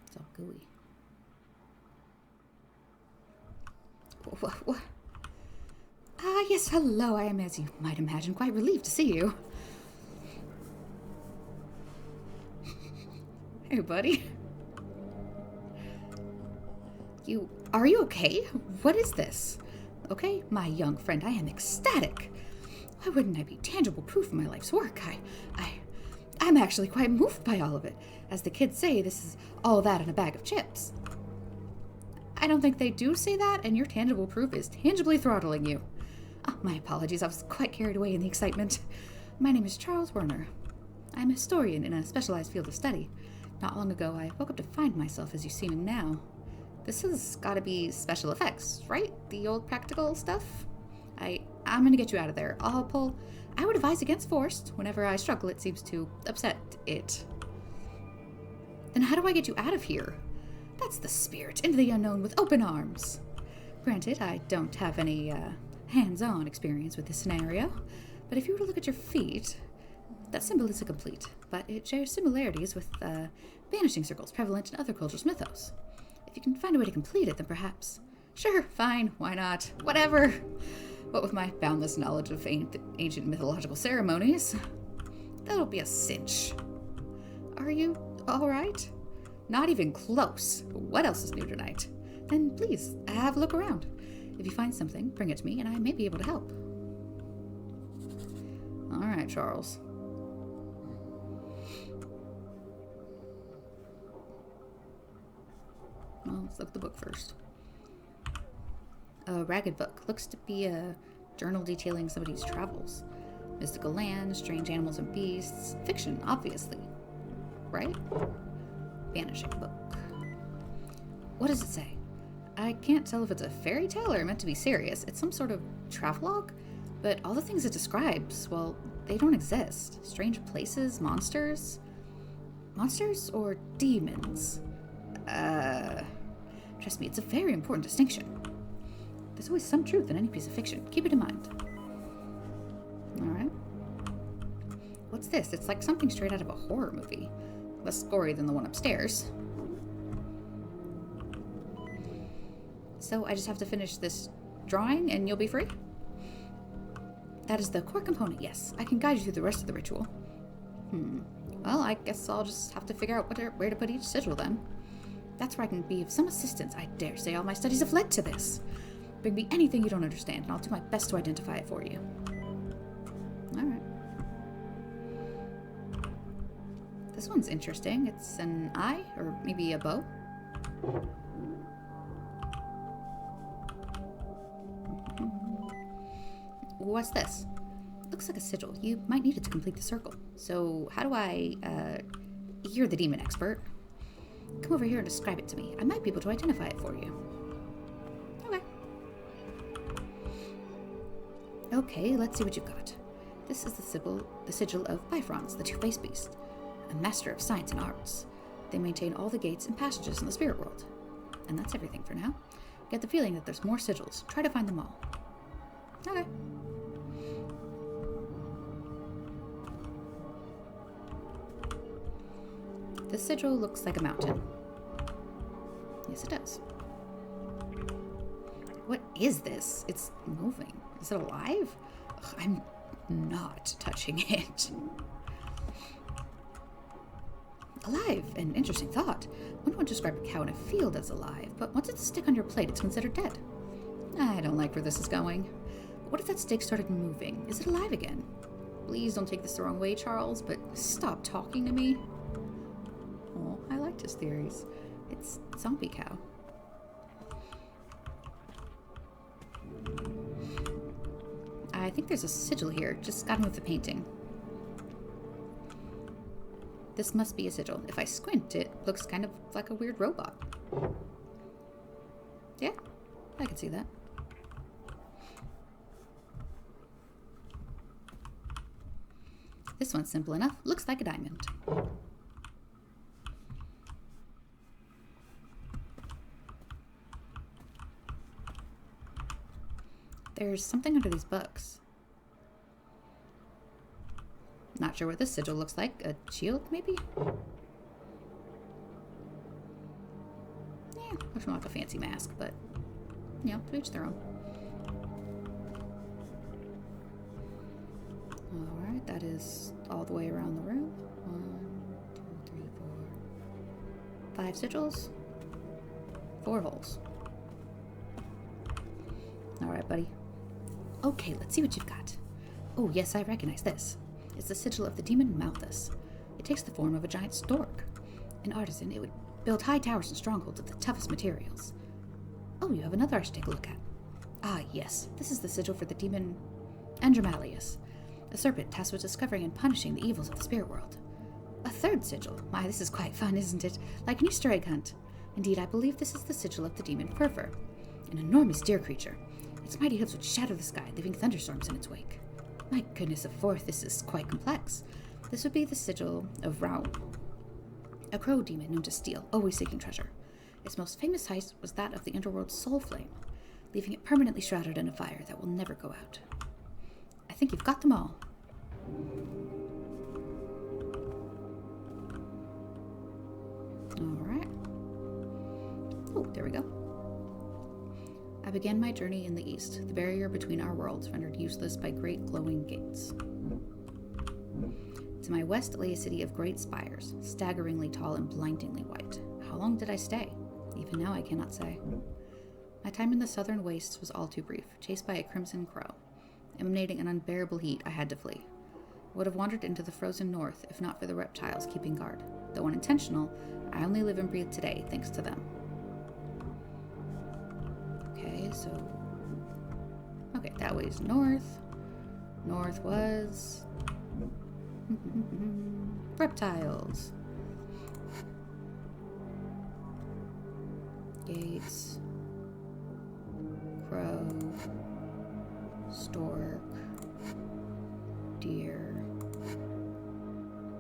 Speaker 1: It's all gooey. What? Ah, yes, hello. I am, as you might imagine, quite relieved to see you. Hey, buddy. Are you okay? What is this? Okay, my young friend, I am ecstatic. Why wouldn't I be tangible proof of my life's work? I'm actually quite moved by all of it. As the kids say, this is all that in a bag of chips. I don't think they do say that, and your tangible proof is tangibly throttling you. Oh, my apologies, I was quite carried away in the excitement. My name is Charles Werner. I'm a historian in a specialized field of study. Not long ago, I woke up to find myself as you see me now. This has got to be special effects, right? The old practical stuff? I'm gonna get you out of there. I would advise against forced. Whenever I struggle, it seems to upset it. Then how do I get you out of here? That's the spirit, into the unknown with open arms. Granted, I don't have any hands-on experience with this scenario, but if you were to look at your feet, that symbol isn't complete, but it shares similarities with vanishing circles prevalent in other cultures' mythos. If you can find a way to complete it, then perhaps... Sure, fine, why not? Whatever. What with my boundless knowledge of ancient mythological ceremonies, that'll be a cinch. Are you all right? Not even close. What else is new tonight? Then please, have a look around. If you find something, bring it to me, and I may be able to help. All right, Charles. Well, let's look at the book first. A ragged book. Looks to be a journal detailing somebody's travels. Mystical lands, strange animals and beasts. Fiction, obviously. Right? Vanishing book. What does it say? I can't tell if it's a fairy tale or meant to be serious. It's some sort of travelogue, but all the things it describes, well, they don't exist. Strange places, monsters. Monsters or demons? Trust me, it's a very important distinction. There's always some truth in any piece of fiction. Keep it in mind. Alright. What's this? It's like something straight out of a horror movie. Less gory than the one upstairs. So I just have to finish this drawing and you'll be free? That is the core component, yes. I can guide you through the rest of the ritual. Well, I guess I'll just have to figure out where to put each sigil then. That's where I can be of some assistance. I dare say all my studies have led to this. Bring me anything you don't understand, and I'll do my best to identify it for you. Alright. This one's interesting. It's an eye, or maybe a bow. What's this? Looks like a sigil. You might need it to complete the circle. So, how do I, you're the demon expert. Come over here and describe it to me. I might be able to identify it for you. Okay. Okay, let's see what you've got. This is the sigil of Bifrons, the two-faced beast, a master of science and arts. They maintain all the gates and passages in the spirit world. And that's everything for now. Get the feeling that there's more sigils. Try to find them all. Okay. The sigil looks like a mountain. Yes, it does. What is this? It's moving. Is it alive? Ugh, I'm not touching it. Alive, an interesting thought. One would describe a cow in a field as alive, but once it's a stick on your plate, it's considered dead. I don't like where this is going. What if that stick started moving? Is it alive again? Please don't take this the wrong way, Charles, but stop talking to me. Oh, I liked his theories. It's zombie cow. I think there's a sigil here. Just gotta move the painting. This must be a sigil. If I squint, it looks kind of like a weird robot. Yeah, I can see that. This one's simple enough. Looks like a diamond. There's something under these books. Not sure what this sigil looks like. A shield, maybe? Yeah, looks more like a fancy mask, but, you know, to each their own. Alright, that is all the way around the room. 1, 2, 3, 4, 5 sigils. 4 holes. Alright, buddy. Okay, let's see what you've got. Oh, yes, I recognize this. It's the sigil of the demon Malthus. It takes the form of a giant stork. An artisan, it would build high towers and strongholds of the toughest materials. Oh, you have another I should take a look at. Ah, yes, this is the sigil for the demon Andromalius, a serpent tasked with discovering and punishing the evils of the spirit world. A third sigil. My, this is quite fun, isn't it? Like an Easter egg hunt. Indeed, I believe this is the sigil of the demon Furfur, an enormous deer creature. Its mighty hooves would shatter the sky, leaving thunderstorms in its wake. My goodness, of fourth, this is quite complex. This would be the sigil of Raum, a crow demon known to steal, always seeking treasure. Its most famous heist was that of the underworld's soul flame, leaving it permanently shrouded in a fire that will never go out. I think you've got them all. Alright. Oh, there we go. I began my journey in the east, the barrier between our worlds rendered useless by great glowing gates. To my west lay a city of great spires, staggeringly tall and blindingly white. How long did I stay? Even now I cannot say. My time in the southern wastes was all too brief, chased by a crimson crow. Emanating an unbearable heat, I had to flee. I would have wandered into the frozen north if not for the reptiles keeping guard. Though unintentional, I only live and breathe today thanks to them. Okay, that way's north. North was... reptiles. Gates. Crow. Stork. Deer.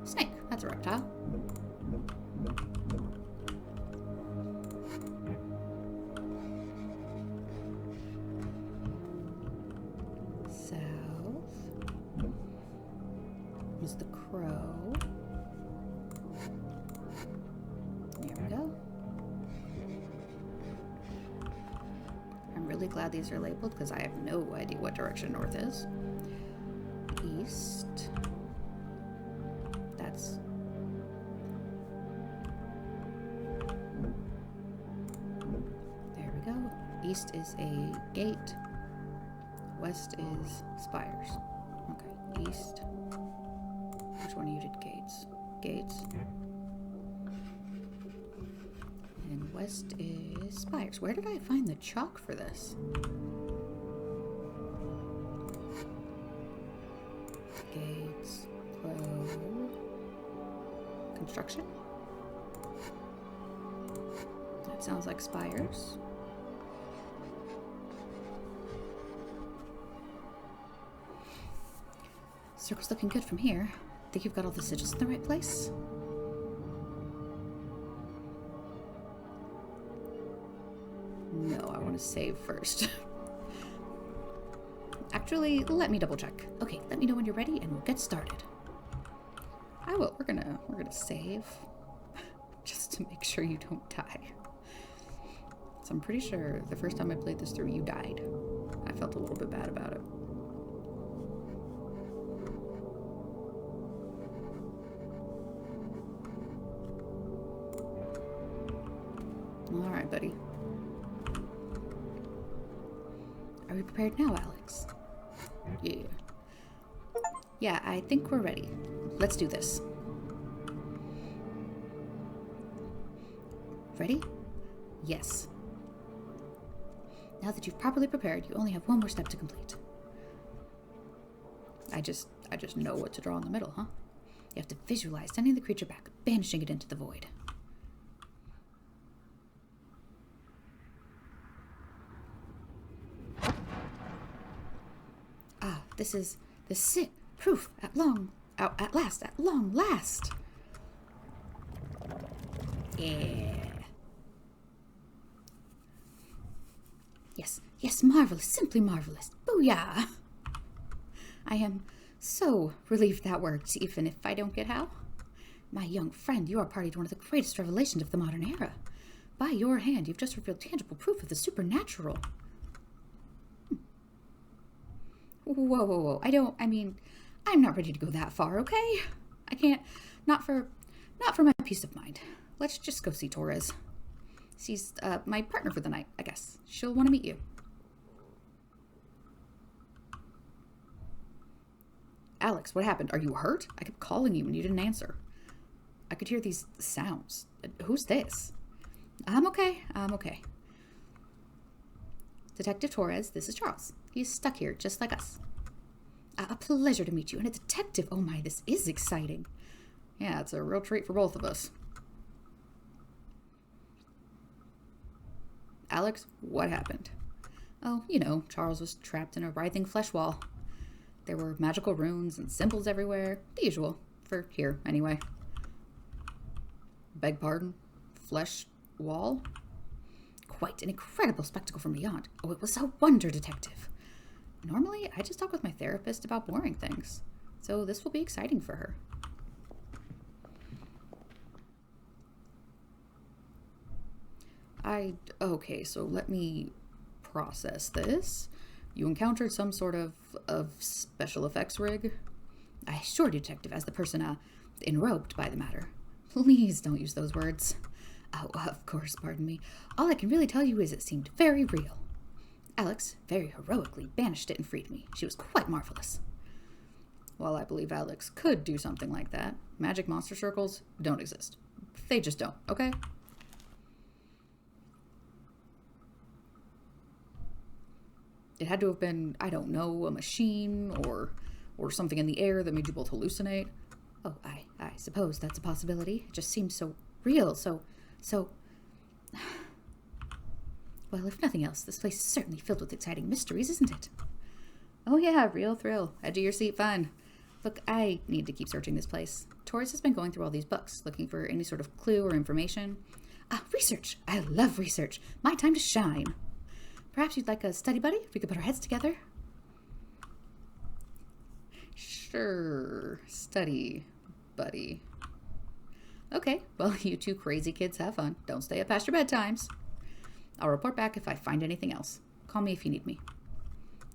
Speaker 1: Snake. That's a reptile. The crow. There we go. I'm really glad these are labeled because I have no idea what direction north is. East. That's... there we go. East is a gate. West is spires. Okay, east. Which one of you did gates? Gates. And west is spires. Where did I find the chalk for this? Gates. Crow. Construction. That sounds like spires. Circle's looking good from here. Think you've got all the sigils in the right place? No, I want to save first. Actually, let me double check. Okay, let me know when you're ready and we'll get started. I will. We're gonna save just to make sure you don't die. So I'm pretty sure the first time I played this through, you died. I felt a little bit bad about it. All right, buddy. Are we prepared now, Alex? Yeah. Yeah, I think we're ready. Let's do this. Ready? Yes. Now that you've properly prepared, you only have one more step to complete. I just know what to draw in the middle, huh? You have to visualize sending the creature back, banishing it into the void. This is the proof at long last. Yeah. Yes, marvelous, simply marvelous. Boom. Booyah! I am so relieved that worked, even if I don't get how. My young friend, you are party to one of the greatest revelations of the modern era. By your hand, you've just revealed tangible proof of the supernatural. Whoa. I'm not ready to go that far, okay? I can't. Not for my peace of mind. Let's just go see Torres. She's my partner for the night, I guess. She'll want to meet you. Alex, what happened? Are you hurt? I kept calling you and you didn't answer. I could hear these sounds. Who's this? I'm okay. Detective Torres, this is Charles. He's stuck here, just like us. A pleasure to meet you. And a detective. Oh my, this is exciting. Yeah, it's a real treat for both of us. Alex, what happened? Oh, Charles was trapped in a writhing flesh wall. There were magical runes and symbols everywhere. The usual. For here, anyway. Beg pardon? Flesh wall? Quite an incredible spectacle from beyond. Oh, it was a wonder, detective. Normally, I just talk with my therapist about boring things. So this will be exciting for her. Okay, so let me process this. You encountered some sort of special effects rig? I assure you, detective, as the person, enrobed by the matter. Please don't use those words. Oh, of course, pardon me. All I can really tell you is it seemed very real. Alex very heroically banished it and freed me. She was quite marvelous. While I believe Alex could do something like that, magic monster circles don't exist. They just don't, okay? It had to have been, I don't know, a machine or something in the air that made you both hallucinate. Oh, I suppose that's a possibility. It just seems so real, so... Well, if nothing else, this place is certainly filled with exciting mysteries, isn't it? Oh yeah, real thrill. Edge of your seat fun. Look, I need to keep searching this place. Torres has been going through all these books, looking for any sort of clue or information. Research. I love research. My time to shine. Perhaps you'd like a study buddy? We could put our heads together. Sure. Study buddy. Okay, well, you two crazy kids have fun. Don't stay up past your bedtimes. I'll report back if I find anything else. Call me if you need me.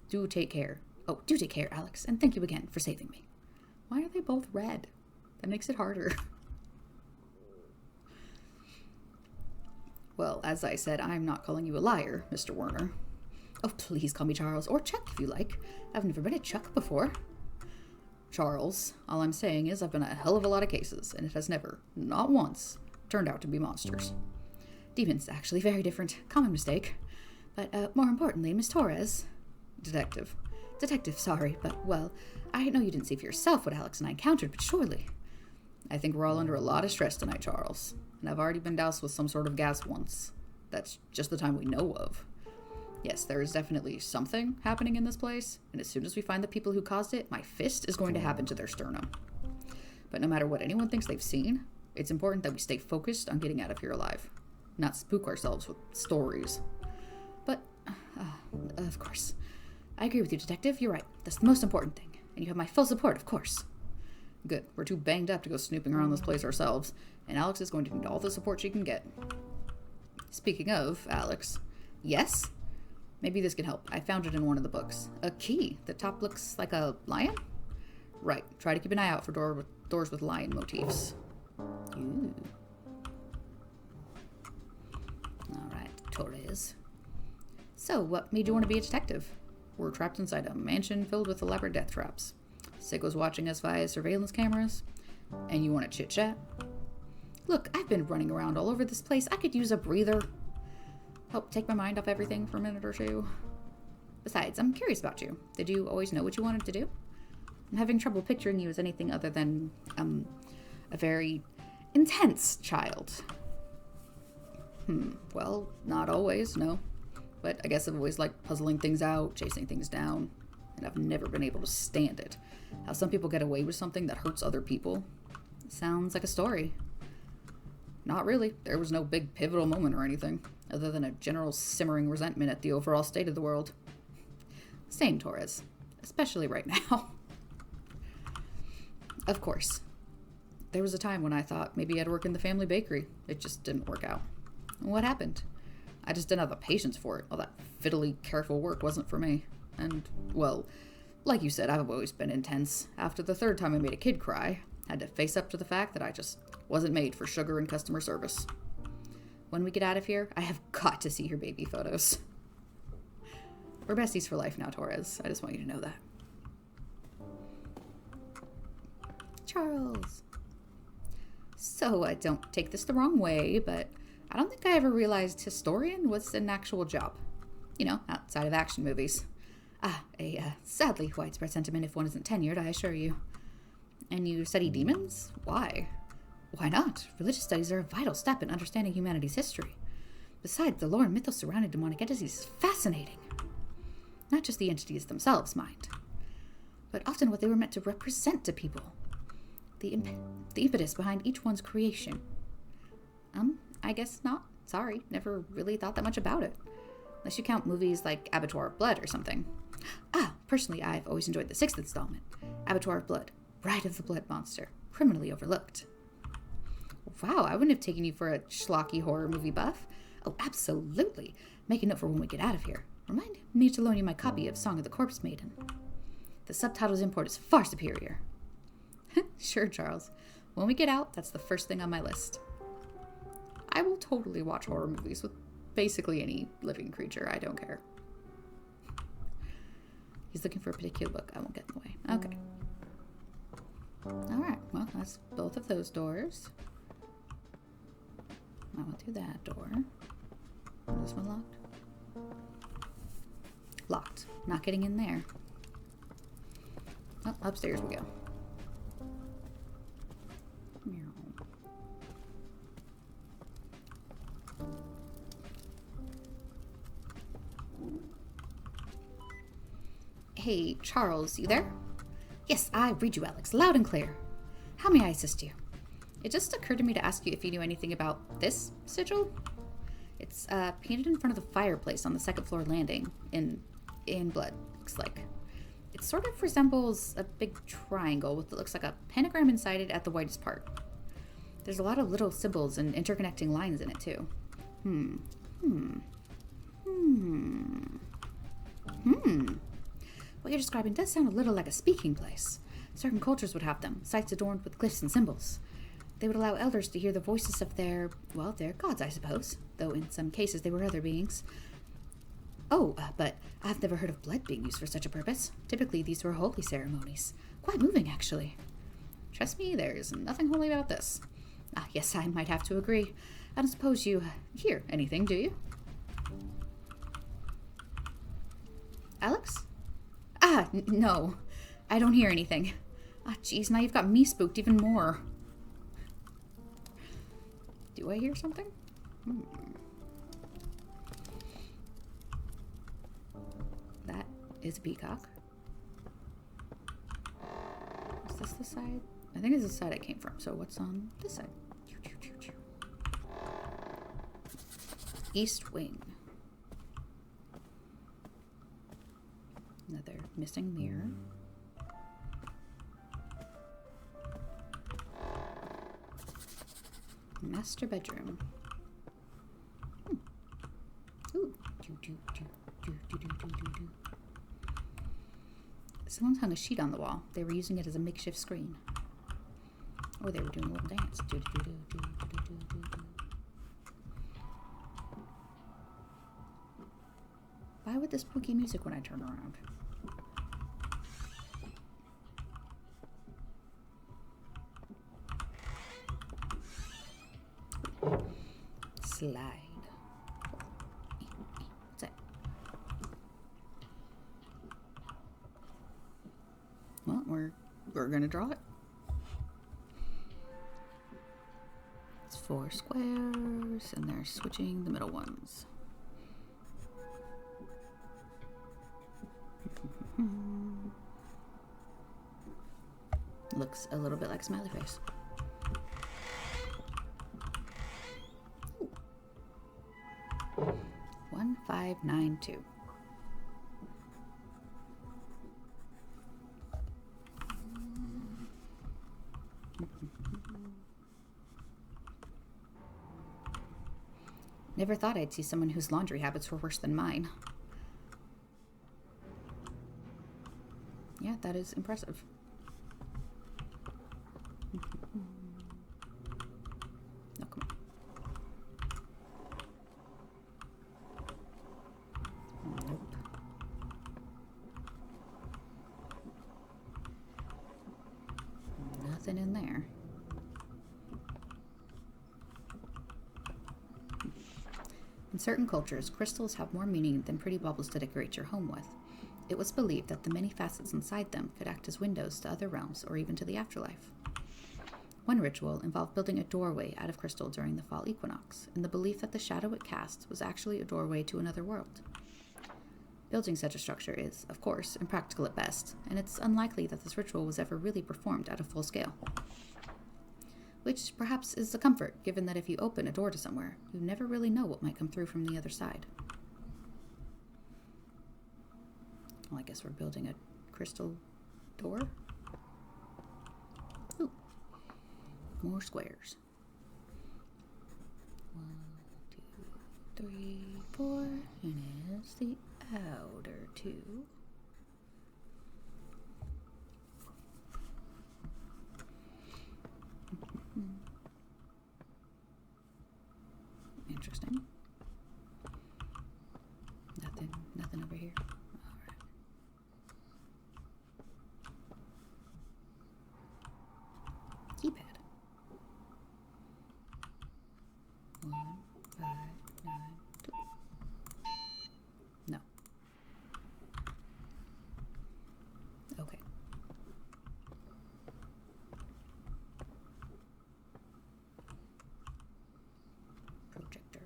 Speaker 1: Do take care. Oh, do take care, Alex, and thank you again for saving me. Why are they both red? That makes it harder. Well, as I said, I'm not calling you a liar, Mr. Werner. Oh, please call me Charles, or Chuck if you like. I've never been a Chuck before. Charles, all I'm saying is I've been a hell of a lot of cases, and it has never, not once, turned out to be monsters. Demons, actually, very different. Common mistake. But, more importantly, Miss Torres. Detective, sorry, but, well, I know you didn't see for yourself what Alex and I encountered, but surely. I think we're all under a lot of stress tonight, Charles. And I've already been doused with some sort of gas once. That's just the time we know of. Yes, there is definitely something happening in this place, and as soon as we find the people who caused it, my fist is going to happen to their sternum. But no matter what anyone thinks they've seen, it's important that we stay focused on getting out of here alive, not spook ourselves with stories. But, of course, I agree with you, Detective. You're right. That's the most important thing, and you have my full support, of course. Good. We're too banged up to go snooping around this place ourselves, and Alex is going to need all the support she can get. Speaking of Alex, yes? Maybe this can help. I found it in one of the books. A key. The top looks like a lion? Right. Try to keep an eye out for doors with lion motifs. Ooh. Alright, Torres. So, what made you want to be a detective? We're trapped inside a mansion filled with elaborate death traps. Sickos watching us via surveillance cameras. And you want to chit-chat? Look, I've been running around all over this place. I could use a breather. Help take my mind off everything for a minute or two. Besides, I'm curious about you. Did you always know what you wanted to do? I'm having trouble picturing you as anything other than, a very intense child. Well, not always, no. But I guess I've always liked puzzling things out, chasing things down, and I've never been able to stand it. How some people get away with something that hurts other people. Sounds like a story. Not really. There was no big pivotal moment or anything, other than a general simmering resentment at the overall state of the world. Same, Torres. Especially right now. Of course. There was a time when I thought maybe I'd work in the family bakery. It just didn't work out. What happened? I just didn't have the patience for it. All that fiddly, careful work wasn't for me. And, well, like you said, I've always been intense. After the third time I made a kid cry, I had to face up to the fact that I just wasn't made for sugar and customer service. When we get out of here, I have got to see your baby photos. We're besties for life now, Torres. I just want you to know that. Charles. So, don't take this the wrong way, but I don't think I ever realized historian was an actual job. You know, outside of action movies. A sadly widespread sentiment if one isn't tenured, I assure you. And you study demons? Why? Why not? Religious studies are a vital step in understanding humanity's history. Besides, the lore and mythos surrounding demonic entities is fascinating. Not just the entities themselves, mind, but often what they were meant to represent to people. The impetus behind each one's creation. I guess not. Sorry, never really thought that much about it. Unless you count movies like Abattoir of Blood or something. Personally, I've always enjoyed the 6th installment. Abattoir of Blood, Bride of the Blood Monster, criminally overlooked. Wow, I wouldn't have taken you for a schlocky horror movie buff. Oh, absolutely. Make a note for when we get out of here. Remind me to loan you my copy of Song of the Corpse Maiden. The subtitles import is far superior. Sure, Charles. When we get out, that's the first thing on my list. I will totally watch horror movies with basically any living creature. I don't care. He's looking for a particular book. I won't get in the way. Okay. Alright, well, that's both of those doors. I went through that door. Is this one locked? Locked. Not getting in there. Oh, upstairs we go. Meow. Hey, Charles, you there? Yes, I read you, Alex, loud and clear. How may I assist you? It just occurred to me to ask you if you knew anything about this sigil. It's painted in front of the fireplace on the second floor landing in blood, looks like. It sort of resembles a big triangle with what looks like a pentagram inside it at the widest part. There's a lot of little symbols and interconnecting lines in it, too. What you're describing does sound a little like a speaking place. Certain cultures would have them, sites adorned with glyphs and symbols. They would allow elders to hear the voices of their gods, I suppose, though in some cases they were other beings. But I've never heard of blood being used for such a purpose. Typically, these were holy ceremonies. Quite moving, actually. Trust me, there's nothing holy about this. Yes, I might have to agree. I don't suppose you hear anything, do you? Alex? No. I don't hear anything. Geez, now you've got me spooked even more. Do I hear something? That is a peacock. Is this the side? I think it's the side I came from. So what's on this side? East wing. Another missing mirror. Master bedroom. Ooh. Someone's hung a sheet on the wall. They were using it as a makeshift screen. Or they were doing a little dance. Why would this spooky music when I turn around? Slide. What's that? Well, we're gonna draw it. It's 4 squares, and they're switching the middle ones. Looks a little bit like a smiley face. 1592. Never thought I'd see someone whose laundry habits were worse than mine. Yeah, that is impressive. No, come on. Nope. Nothing in there. In certain cultures, crystals have more meaning than pretty baubles to decorate your home with. It was believed that the many facets inside them could act as windows to other realms or even to the afterlife. One ritual involved building a doorway out of crystal during the fall equinox, in the belief that the shadow it cast was actually a doorway to another world. Building such a structure is, of course, impractical at best, and it's unlikely that this ritual was ever really performed at a full scale. Which perhaps is a comfort, given that if you open a door to somewhere, you never really know what might come through from the other side. Well, I guess we're building a crystal door. Ooh. More squares. 1, 2, 3, 4, and it's the outer 2. Interesting. Nothing over here. All right. Keypad. 1, 5, 9, 2. No. Okay. Projector.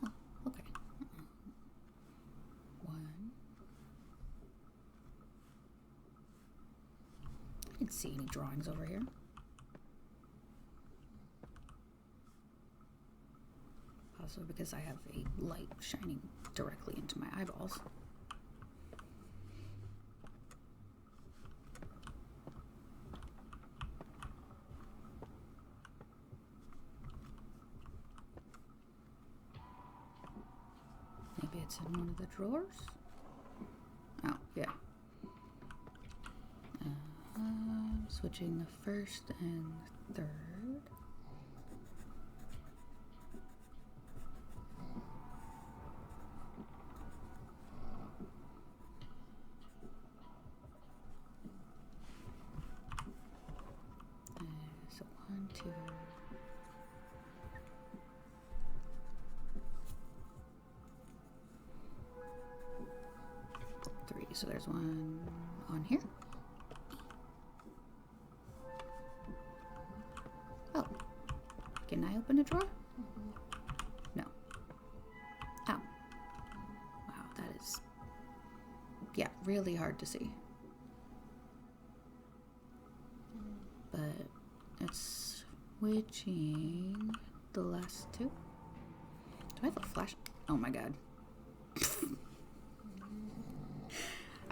Speaker 1: Oh, okay. 1. I didn't see any drawings over here. Also because I have a light shining directly into my eyeballs. Maybe it's in one of the drawers? Oh, yeah. Switching the first and third. So 1, 2. So there's one on here. Oh, can I open a drawer? No. Oh. Wow, that is, yeah, really hard to see. But it's switching the last 2. Do I have a flash? Oh my god.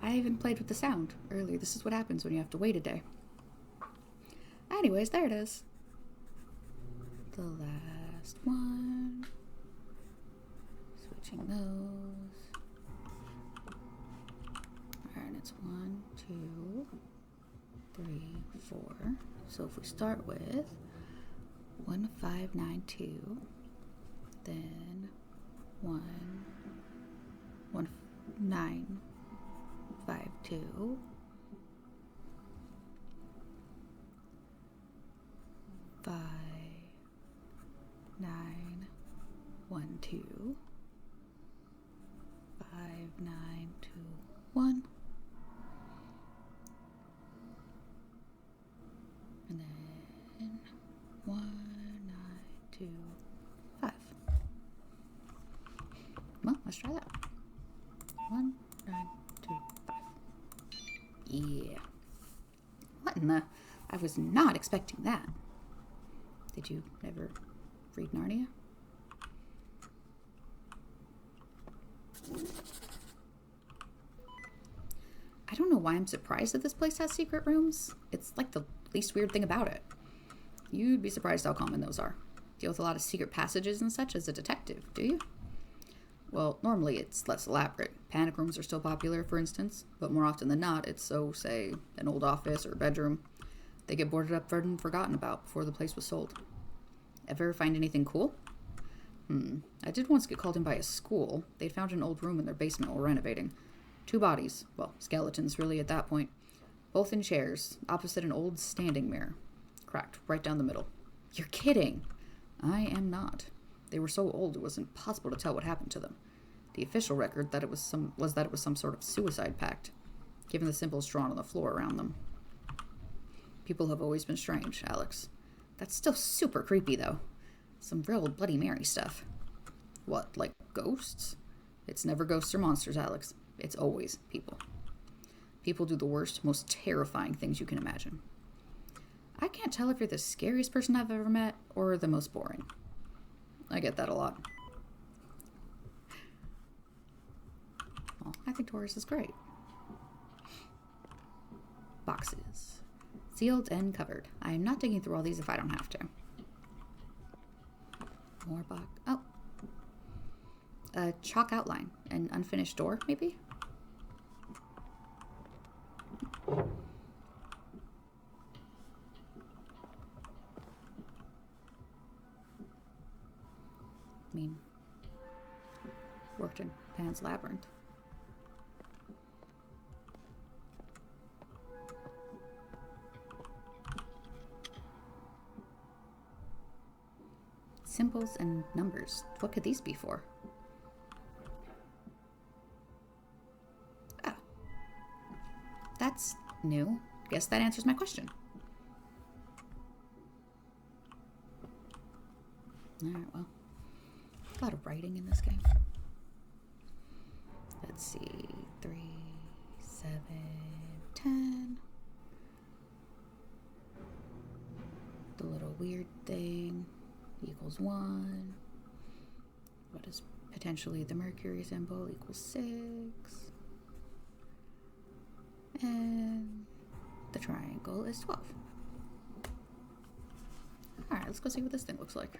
Speaker 1: I even played with the sound earlier. This is what happens when you have to wait a day. Anyways, there it is. The last one. Switching those. Alright, and it's 1, 2, 3, 4. So if we start with 1, 5, 9, 2, then 1, 9, 5, 2, 5, 9, 1, 2, 5, 9, 2, 1, and then 1, 9, 2, 5. Well, let's try that. 1, 9, 2, 5. Yeah. What in the? I was not expecting that. Did you ever read Narnia? I don't know why I'm surprised that this place has secret rooms. It's like the least weird thing about it. You'd be surprised how common those are. Deal with a lot of secret passages and such as a detective, do you? Well, normally it's less elaborate. Panic rooms are still popular, for instance, but more often than not, it's say, an old office or bedroom. They get boarded up and forgotten about before the place was sold. Ever find anything cool? I did once get called in by a school. They'd found an old room in their basement while renovating. 2 bodies, well, skeletons really at that point, both in chairs, opposite an old standing mirror. Cracked right down the middle. You're kidding! I am not. They were so old it was impossible to tell what happened to them. The official record that it was some sort of suicide pact, given the symbols drawn on the floor around them. People have always been strange, Alex. That's still super creepy, though. Some real Bloody Mary stuff. What, like ghosts? It's never ghosts or monsters, Alex. It's always people. People do the worst, most terrifying things you can imagine. I can't tell if you're the scariest person I've ever met or the most boring. I get that a lot. Well, I think Taurus is great. Boxes. Sealed and covered. I am not digging through all these if I don't have to. More box. Oh. A chalk outline. An unfinished door, maybe? Worked in Pan's Labyrinth. Symbols and numbers. What could these be for? Oh. That's new. Guess that answers my question. Alright, well. A lot of writing in this game. Let's see. 3, 7, 10. The little weird thing equals 1. What is potentially the Mercury symbol equals 6. And the triangle is 12. Alright, let's go see what this thing looks like.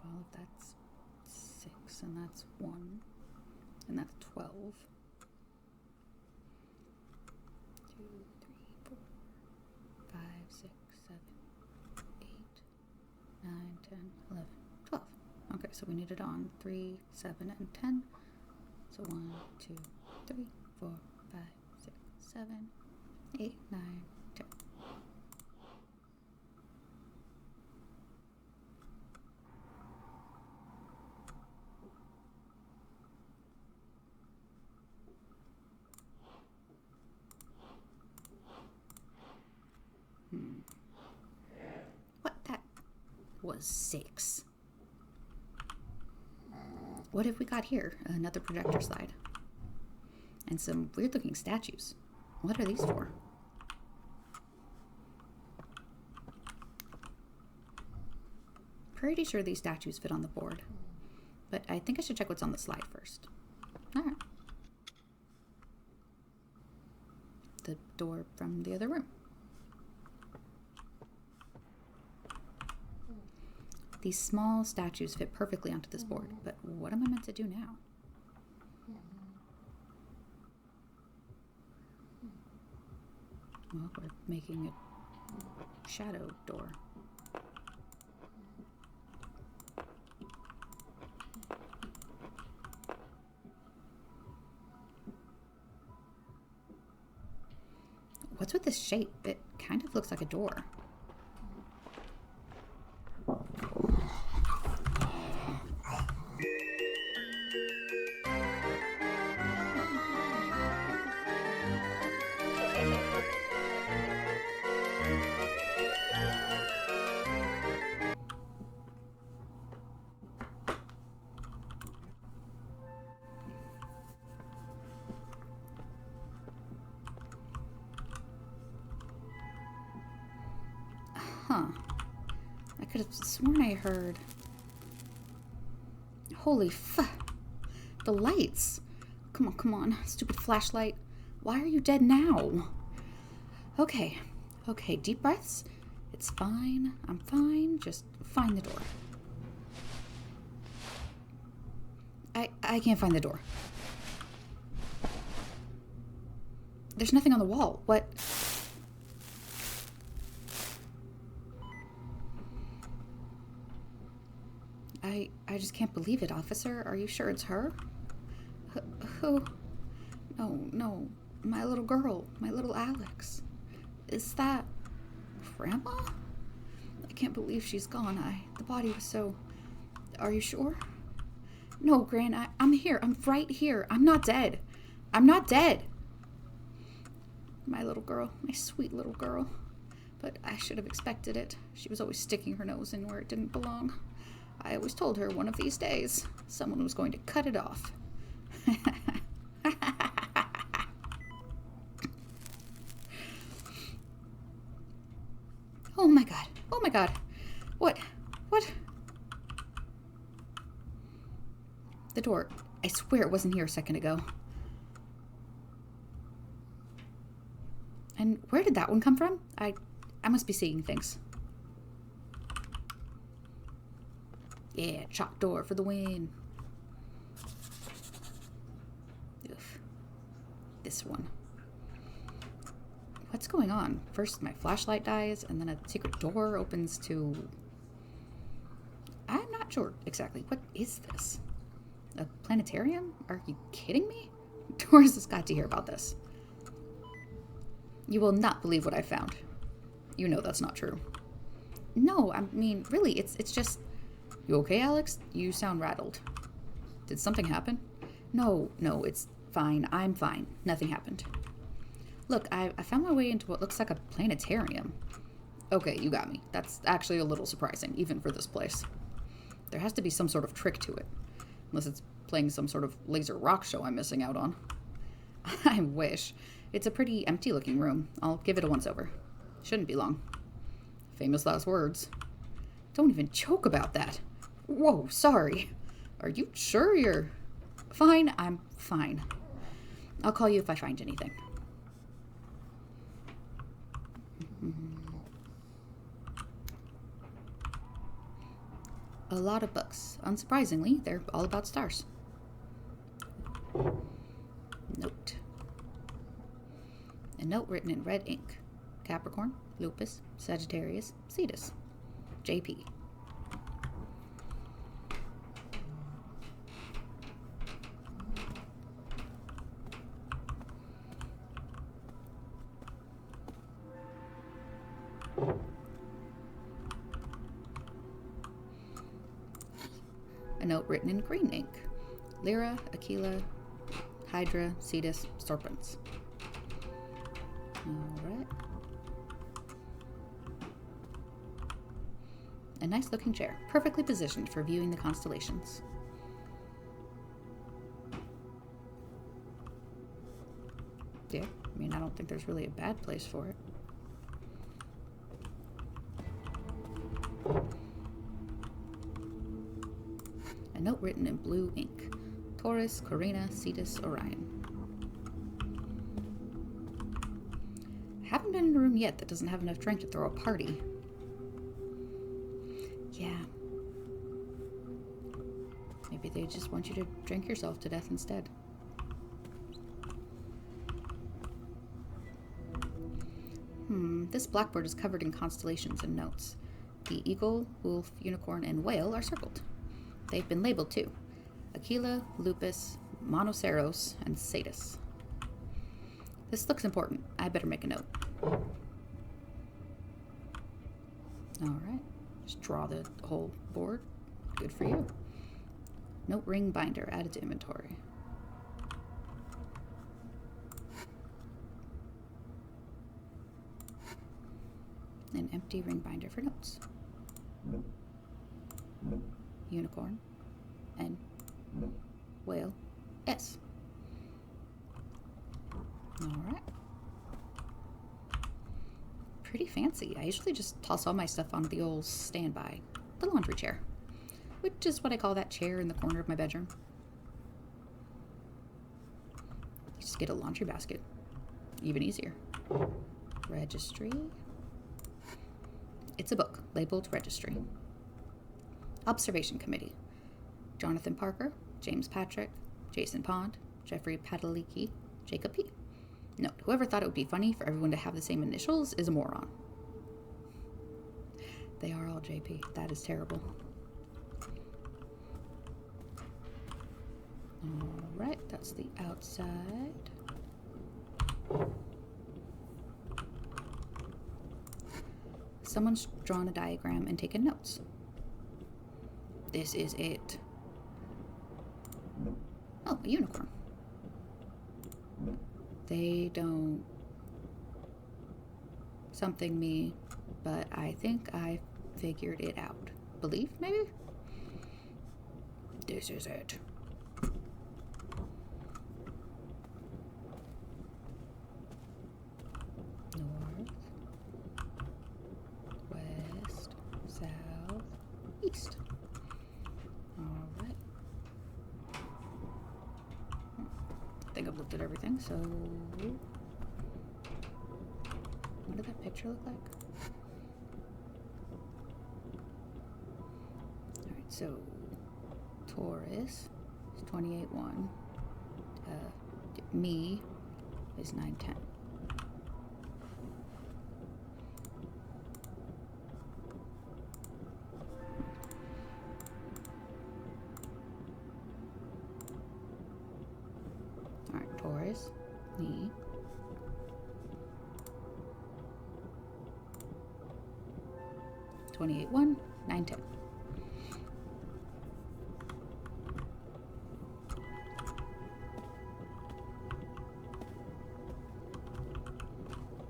Speaker 1: Well, if that's 6 and that's 1 and that's 12. 2, 3, 4, 5, 6, 7, 8, 9, 10, 11, 12. Okay, so we need it on 3, 7, and 10. So 1, 2, 3, 4, 5, 6, 7, 8, 9, 10. What? That was 6. What have we got here? Another projector slide. And some weird looking statues. What are these for? Pretty sure these statues fit on the board. But I think I should check what's on the slide first. Alright. The door from the other room. These small statues fit perfectly onto this board, but what am I meant to do now? Well, we're making a shadow door. What's with this shape? It kind of looks like a door. Huh. I could have sworn I heard... Holy the lights. Come on, stupid flashlight. Why are you dead now? Okay, deep breaths. It's fine. I'm fine. Just find the door. I can't find the door. There's nothing on the wall. What? I just can't believe it, officer. Are you sure it's her? Who? No. My little girl. My little Alex. Is that Grandma? I can't believe she's gone. The body was so... Are you sure? No, Gran, I'm here. I'm right here. I'm not dead. I'm not dead. My little girl. My sweet little girl. But I should have expected it. She was always sticking her nose in where it didn't belong. I always told her one of these days, someone was going to cut it off. Oh my god. Oh my god. What? The door. I swear it wasn't here a second ago. And where did that one come from? I must be seeing things. Yeah, chop door for the win. Oof. This one. What's going on? First my flashlight dies, and then a secret door opens to... I'm not sure exactly. What is this? A planetarium? Are you kidding me? Doris has got to hear about this. You will not believe what I found. You know that's not true. No, I mean, really, it's just... You okay, Alex? You sound rattled. Did something happen? No, it's fine. I'm fine. Nothing happened. Look, I found my way into what looks like a planetarium. Okay, you got me. That's actually a little surprising, even for this place. There has to be some sort of trick to it. Unless it's playing some sort of laser rock show I'm missing out on. I wish. It's a pretty empty-looking room. I'll give it a once-over. Shouldn't be long. Famous last words. Don't even joke about that. Whoa, sorry. Are you sure you're... Fine, I'm fine. I'll call you if I find anything. A lot of books. Unsurprisingly, they're all about stars. Note. A note written in red ink. Capricorn, Lupus, Sagittarius, Cetus. JP. A note written in green ink. Lyra, Aquila, Hydra, Cetus, Serpents. Alright. A nice looking chair, perfectly positioned for viewing the constellations. Yeah, I mean, I don't think there's really a bad place for it. A note written in blue ink. Taurus, Carina, Cetus, Orion. Haven't been in a room yet that doesn't have enough drink to throw a party. Yeah. Maybe they just want you to drink yourself to death instead. This blackboard is covered in constellations and notes. The eagle, wolf, unicorn, and whale are circled. They've been labeled too. Aquila, Lupus, Monoceros, and Cetus. This looks important. I better make a note. Alright. Just draw the whole board. Good for you. Note ring binder added to inventory. An empty ring binder for notes. Unicorn. N. Whale. S. Alright. pretty fancy. I usually just toss all my stuff on the old standby, the laundry chair, which is what I call that chair in the corner of my bedroom. You just get a laundry basket. Even easier. Registry. It's a book labeled Registry. Observation Committee. Jonathan Parker, James Patrick, Jason Pond, Jeffrey Padalecki, Jacob P. Note, whoever thought it would be funny for everyone to have the same initials is a moron. They are all JP. That is terrible. Alright, that's the outside. Someone's drawn a diagram and taken notes. This is it. Oh, a unicorn. They don't something me, but I think I figured it out. Believe, maybe? This is it. North, west, south, east. All right. I think I've looked at everything, so what did that picture look like? Alright, so Taurus is 28-1. Me is 9-10. Alright, Taurus, me. $28, 1, 9, 10.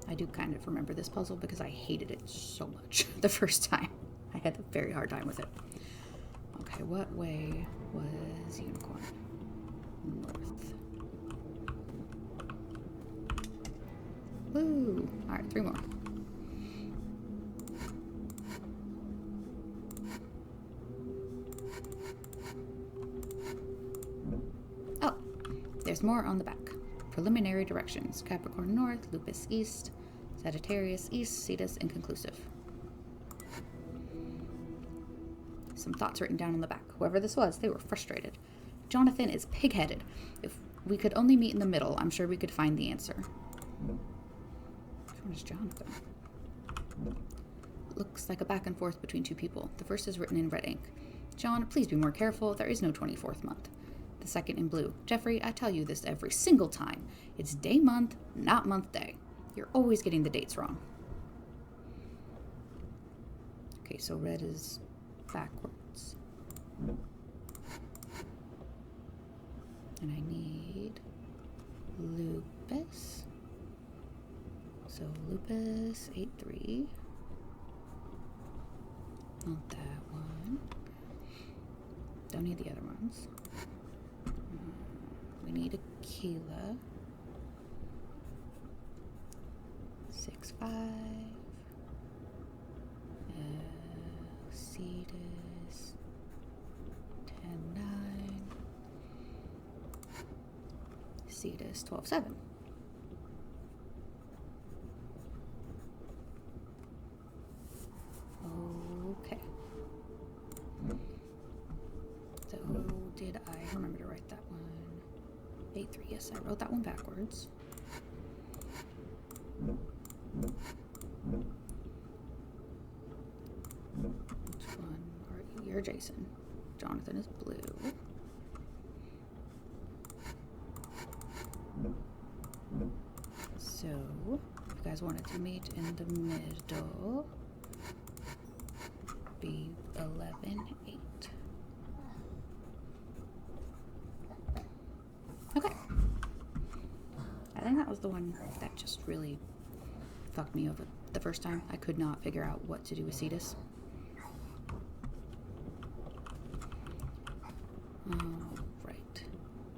Speaker 1: I do kind of remember this puzzle because I hated it so much the first time. I had a very hard time with it. Okay, what way was unicorn? North. Woo! Alright, 3 more. Oh, there's more on the back. Preliminary directions. Capricorn North, Lupus East, Sagittarius East, Cetus Inconclusive. Some thoughts written down on the back. Whoever this was, they were frustrated. Jonathan is pig-headed. If we could only meet in the middle, I'm sure we could find the answer. Which one is Jonathan? Looks like a back and forth between 2 people. The first is written in red ink. John, please be more careful. There is no 24th month. The second in blue. Jeffrey, I tell you this every single time. It's day month, not month day. You're always getting the dates wrong. Okay, so red is backwards. And I need lupus. So lupus 8-3. Not that one. Don't need the other ones. We need Aquila. 6-5. Cetus. 10-9. Cetus 12-7. Okay. So did I remember to write that one? 8-3. Yes, I wrote that one backwards. Which one are you? You're Jason. Jonathan is blue. So, if you guys wanted to meet in the middle, be 11-8. Okay. I think that was the one that just really fucked me over the first time. I could not figure out what to do with Cetus. Alright.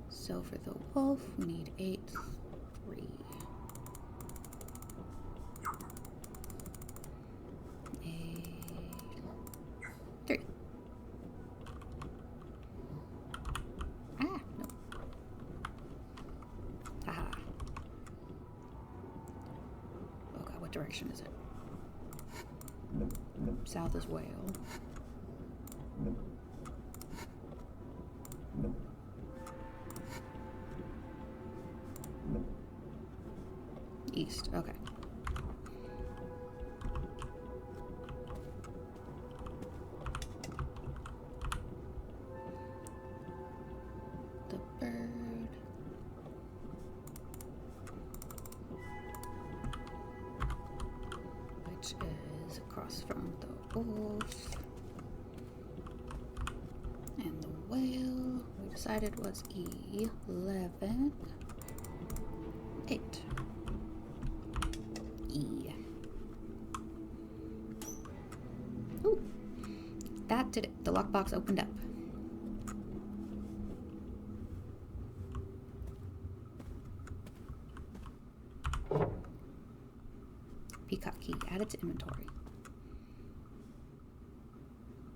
Speaker 1: So for the wolf, we need 8-3. direction is it? South is whale. East, okay. The bird. Which is across from the wolf. And the whale, we decided was 11. 8. E. Ooh. That did it. The lockbox opened up. Peacock key added to inventory.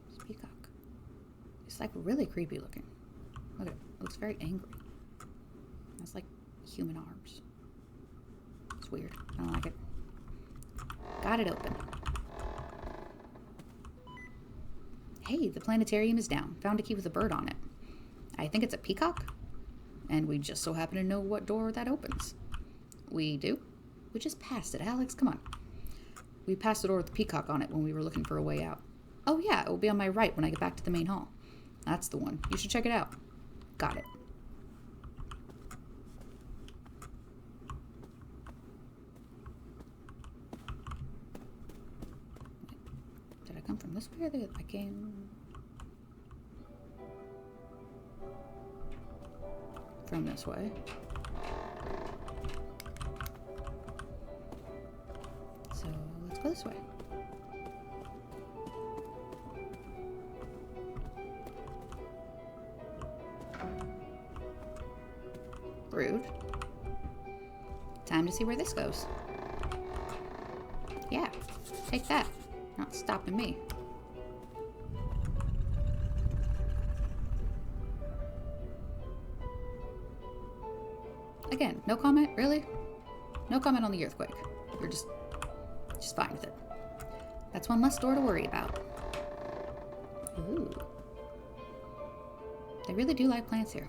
Speaker 1: It's peacock. It's like really creepy looking. Look at it. It looks very angry. It's like human arms. It's weird. I don't like it. Got it open. Hey, the planetarium is down. Found a key with a bird on it. I think it's a peacock. And we just so happen to know what door that opens. We do? We just passed it, Alex. Come on. We passed the door with the peacock on it when we were looking for a way out. Oh yeah, it will be on my right when I get back to the main hall. That's the one. You should check it out. Got it. Did I come from this way or I came from this way? So let's go this way. Rude. Time to see where this goes. Yeah, take that. Not stopping me. Again, no comment? Really? No comment on the earthquake. You're just fine with it. That's one less door to worry about. Ooh. They really do like plants here.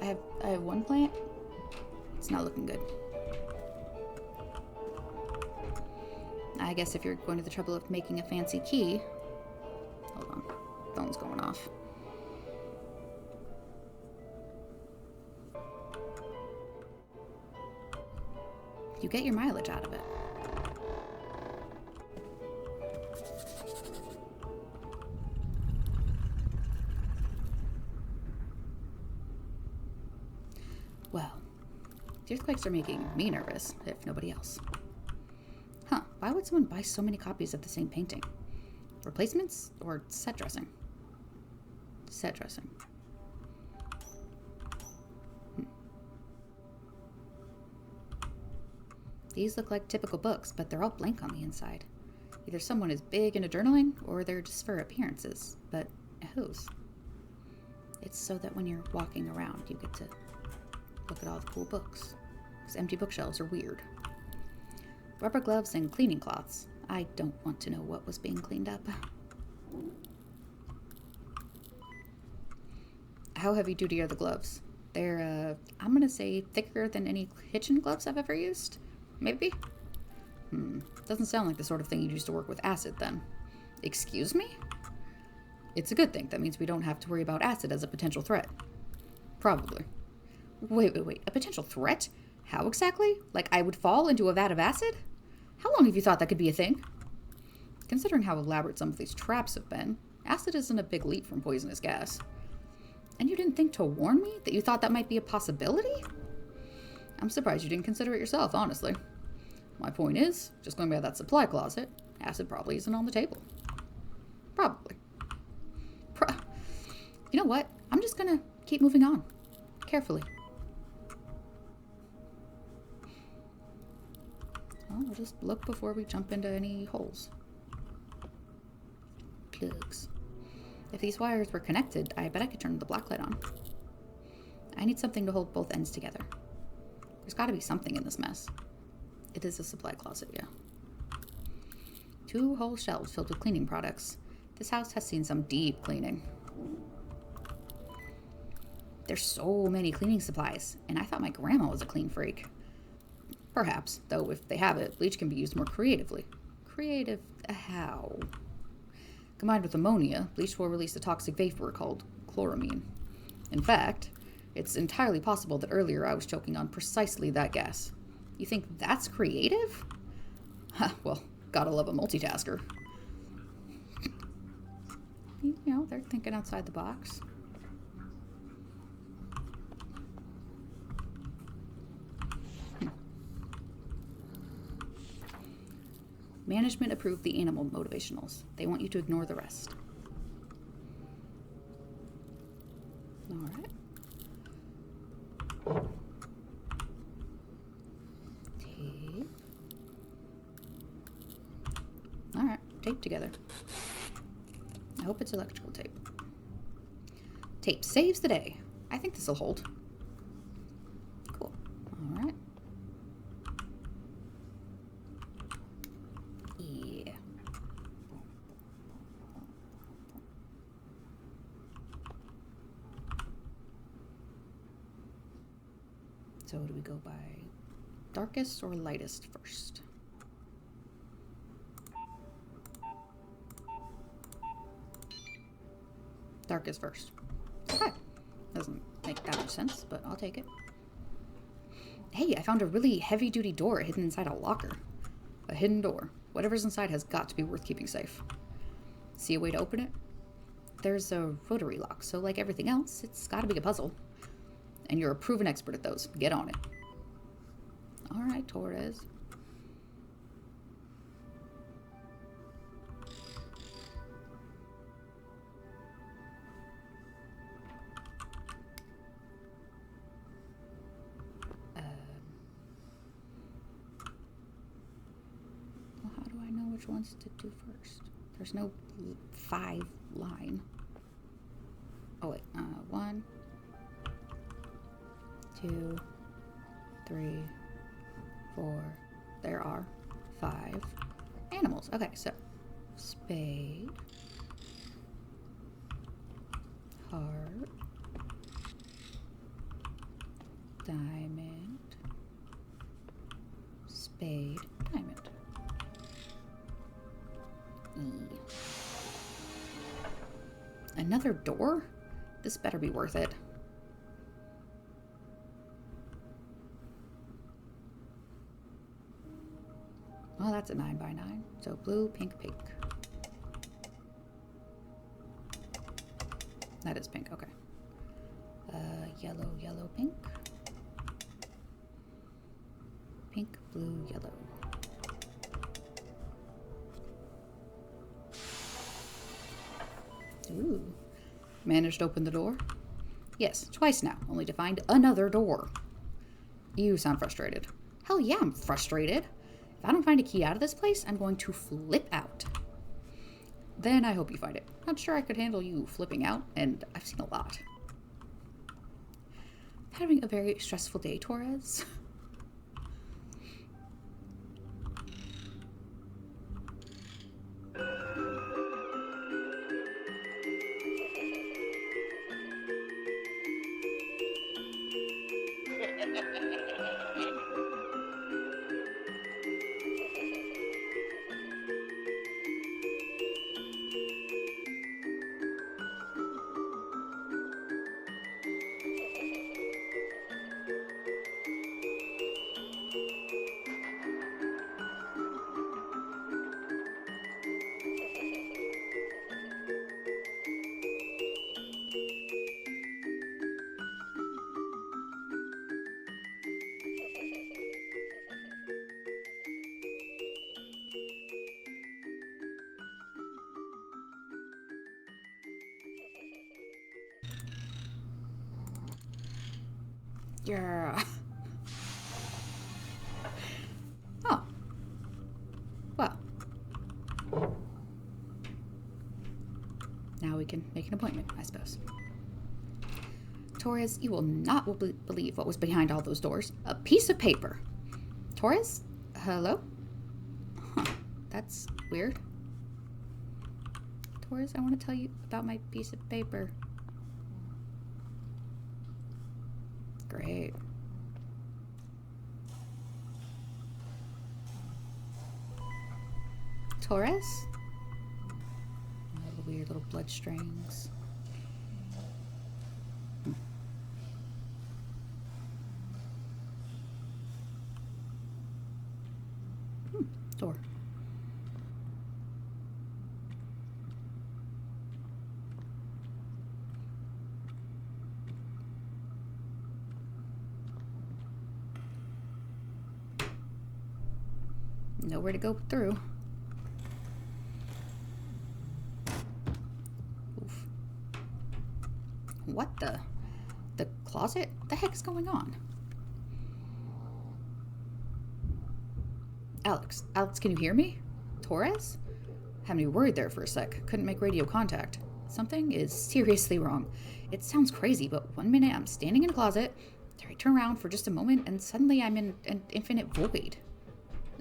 Speaker 1: I have one plant. It's not looking good. I guess if you're going to the trouble of making a fancy key... Hold on. Phone's going off. You get your mileage out of it. Well, the earthquakes are making me nervous, if nobody else. Huh, why would someone buy so many copies of the same painting? Replacements or set dressing? Set dressing. These look like typical books, but they're all blank on the inside. Either someone is big into journaling, or they're just for appearances. But whose? It's so that when you're walking around, you get to look at all the cool books. Because empty bookshelves are weird. Rubber gloves and cleaning cloths. I don't want to know what was being cleaned up. How heavy duty are the gloves? They're, I'm gonna say thicker than any kitchen gloves I've ever used. Maybe? Doesn't sound like the sort of thing you'd use to work with acid, then. Excuse me? It's a good thing. That means we don't have to worry about acid as a potential threat. Probably. Wait. A potential threat? How exactly? Like I would fall into a vat of acid? How long have you thought that could be a thing? Considering how elaborate some of these traps have been, acid isn't a big leap from poisonous gas. And you didn't think to warn me that you thought that might be a possibility? I'm surprised you didn't consider it yourself, honestly. My point is, just going by that supply closet, acid probably isn't on the table. Probably. You know what? I'm just gonna keep moving on. Carefully. Well, we'll just look before we jump into any holes. Plugs. If these wires were connected, I bet I could turn the black light on. I need something to hold both ends together. There's gotta be something in this mess. It is a supply closet, yeah. 2 whole shelves filled with cleaning products. This house has seen some deep cleaning. There's so many cleaning supplies, and I thought my grandma was a clean freak. Perhaps, though if they have it, bleach can be used more creatively. Creative how? Combined with ammonia, bleach will release a toxic vapor called chloramine. In fact, it's entirely possible that earlier I was choking on precisely that gas. You think that's creative? Ha, well, gotta love a multitasker. You know, they're thinking outside the box. Management approved the animal motivationals. They want you to ignore the rest. Alright. Tape. Alright, tape together. I hope it's electrical tape. Tape saves the day. I think this will hold. Cool. Alright. Yeah. So do we go by darkest or lightest first? Darkest first. Okay. Doesn't make that much sense, but I'll take it. Hey, I found a really heavy-duty door hidden inside a locker. A hidden door. Whatever's inside has got to be worth keeping safe. See a way to open it? There's a rotary lock, so like everything else, it's gotta be a puzzle. And you're a proven expert at those. Get on it. Alright, Torres. Well, how do I know which ones to do first? There's no 5 line. Oh wait, 1, 2, 3, 4. There are 5 animals. Okay, so spade, heart, diamond, spade, diamond. E. Another door? This better be worth it. Well, that's a 9 by 9. So blue, pink, pink. That is pink, okay. Yellow, yellow, pink. Pink, blue, yellow. Ooh. Managed to open the door? Yes, twice now, only to find another door. You sound frustrated. Hell yeah, I'm frustrated. If I don't find a key out of this place, I'm going to flip out. Then I hope you find it. Not sure I could handle you flipping out, and I've seen a lot. Having a very stressful day, Torres. Yeah. Oh. Well. Now we can make an appointment, I suppose. Torres, you will not believe what was behind all those doors. A piece of paper. Torres? Hello? Huh, that's weird. Taurus, I want to tell you about my piece of paper. Great. Taurus? Oh, the weird little blood strings. Door. Nowhere to go through. Oof. What the? The closet? What the heck is going on? Alex, can you hear me? Torres? Had me worried there for a sec. Couldn't make radio contact. Something is seriously wrong. It sounds crazy, but one minute I'm standing in a closet, I turn around for just a moment, and suddenly I'm in an infinite void.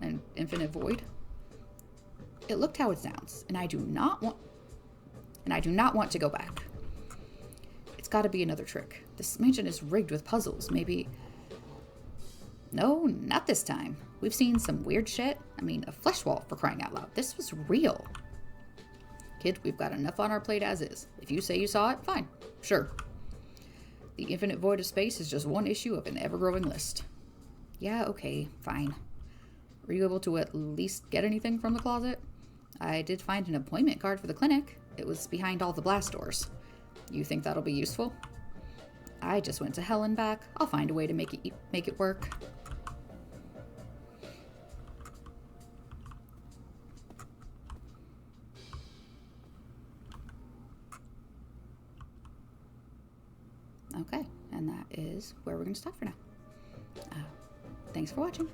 Speaker 1: An infinite void? It looked how it sounds, and I do not want to go back. It's gotta be another trick. This mansion is rigged with puzzles. Maybe... No, not this time. We've seen some weird shit. I mean, a flesh wall, for crying out loud. This was real. Kid, we've got enough on our plate as is. If you say you saw it, fine. Sure. The infinite void of space is just one issue of an ever-growing list. Yeah, okay, fine. Were you able to at least get anything from the closet? I did find an appointment card for the clinic. It was behind all the blast doors. You think that'll be useful? I just went to hell and back. I'll find a way to make it work. Okay, and that is where we're going to stop for now. Thanks for watching.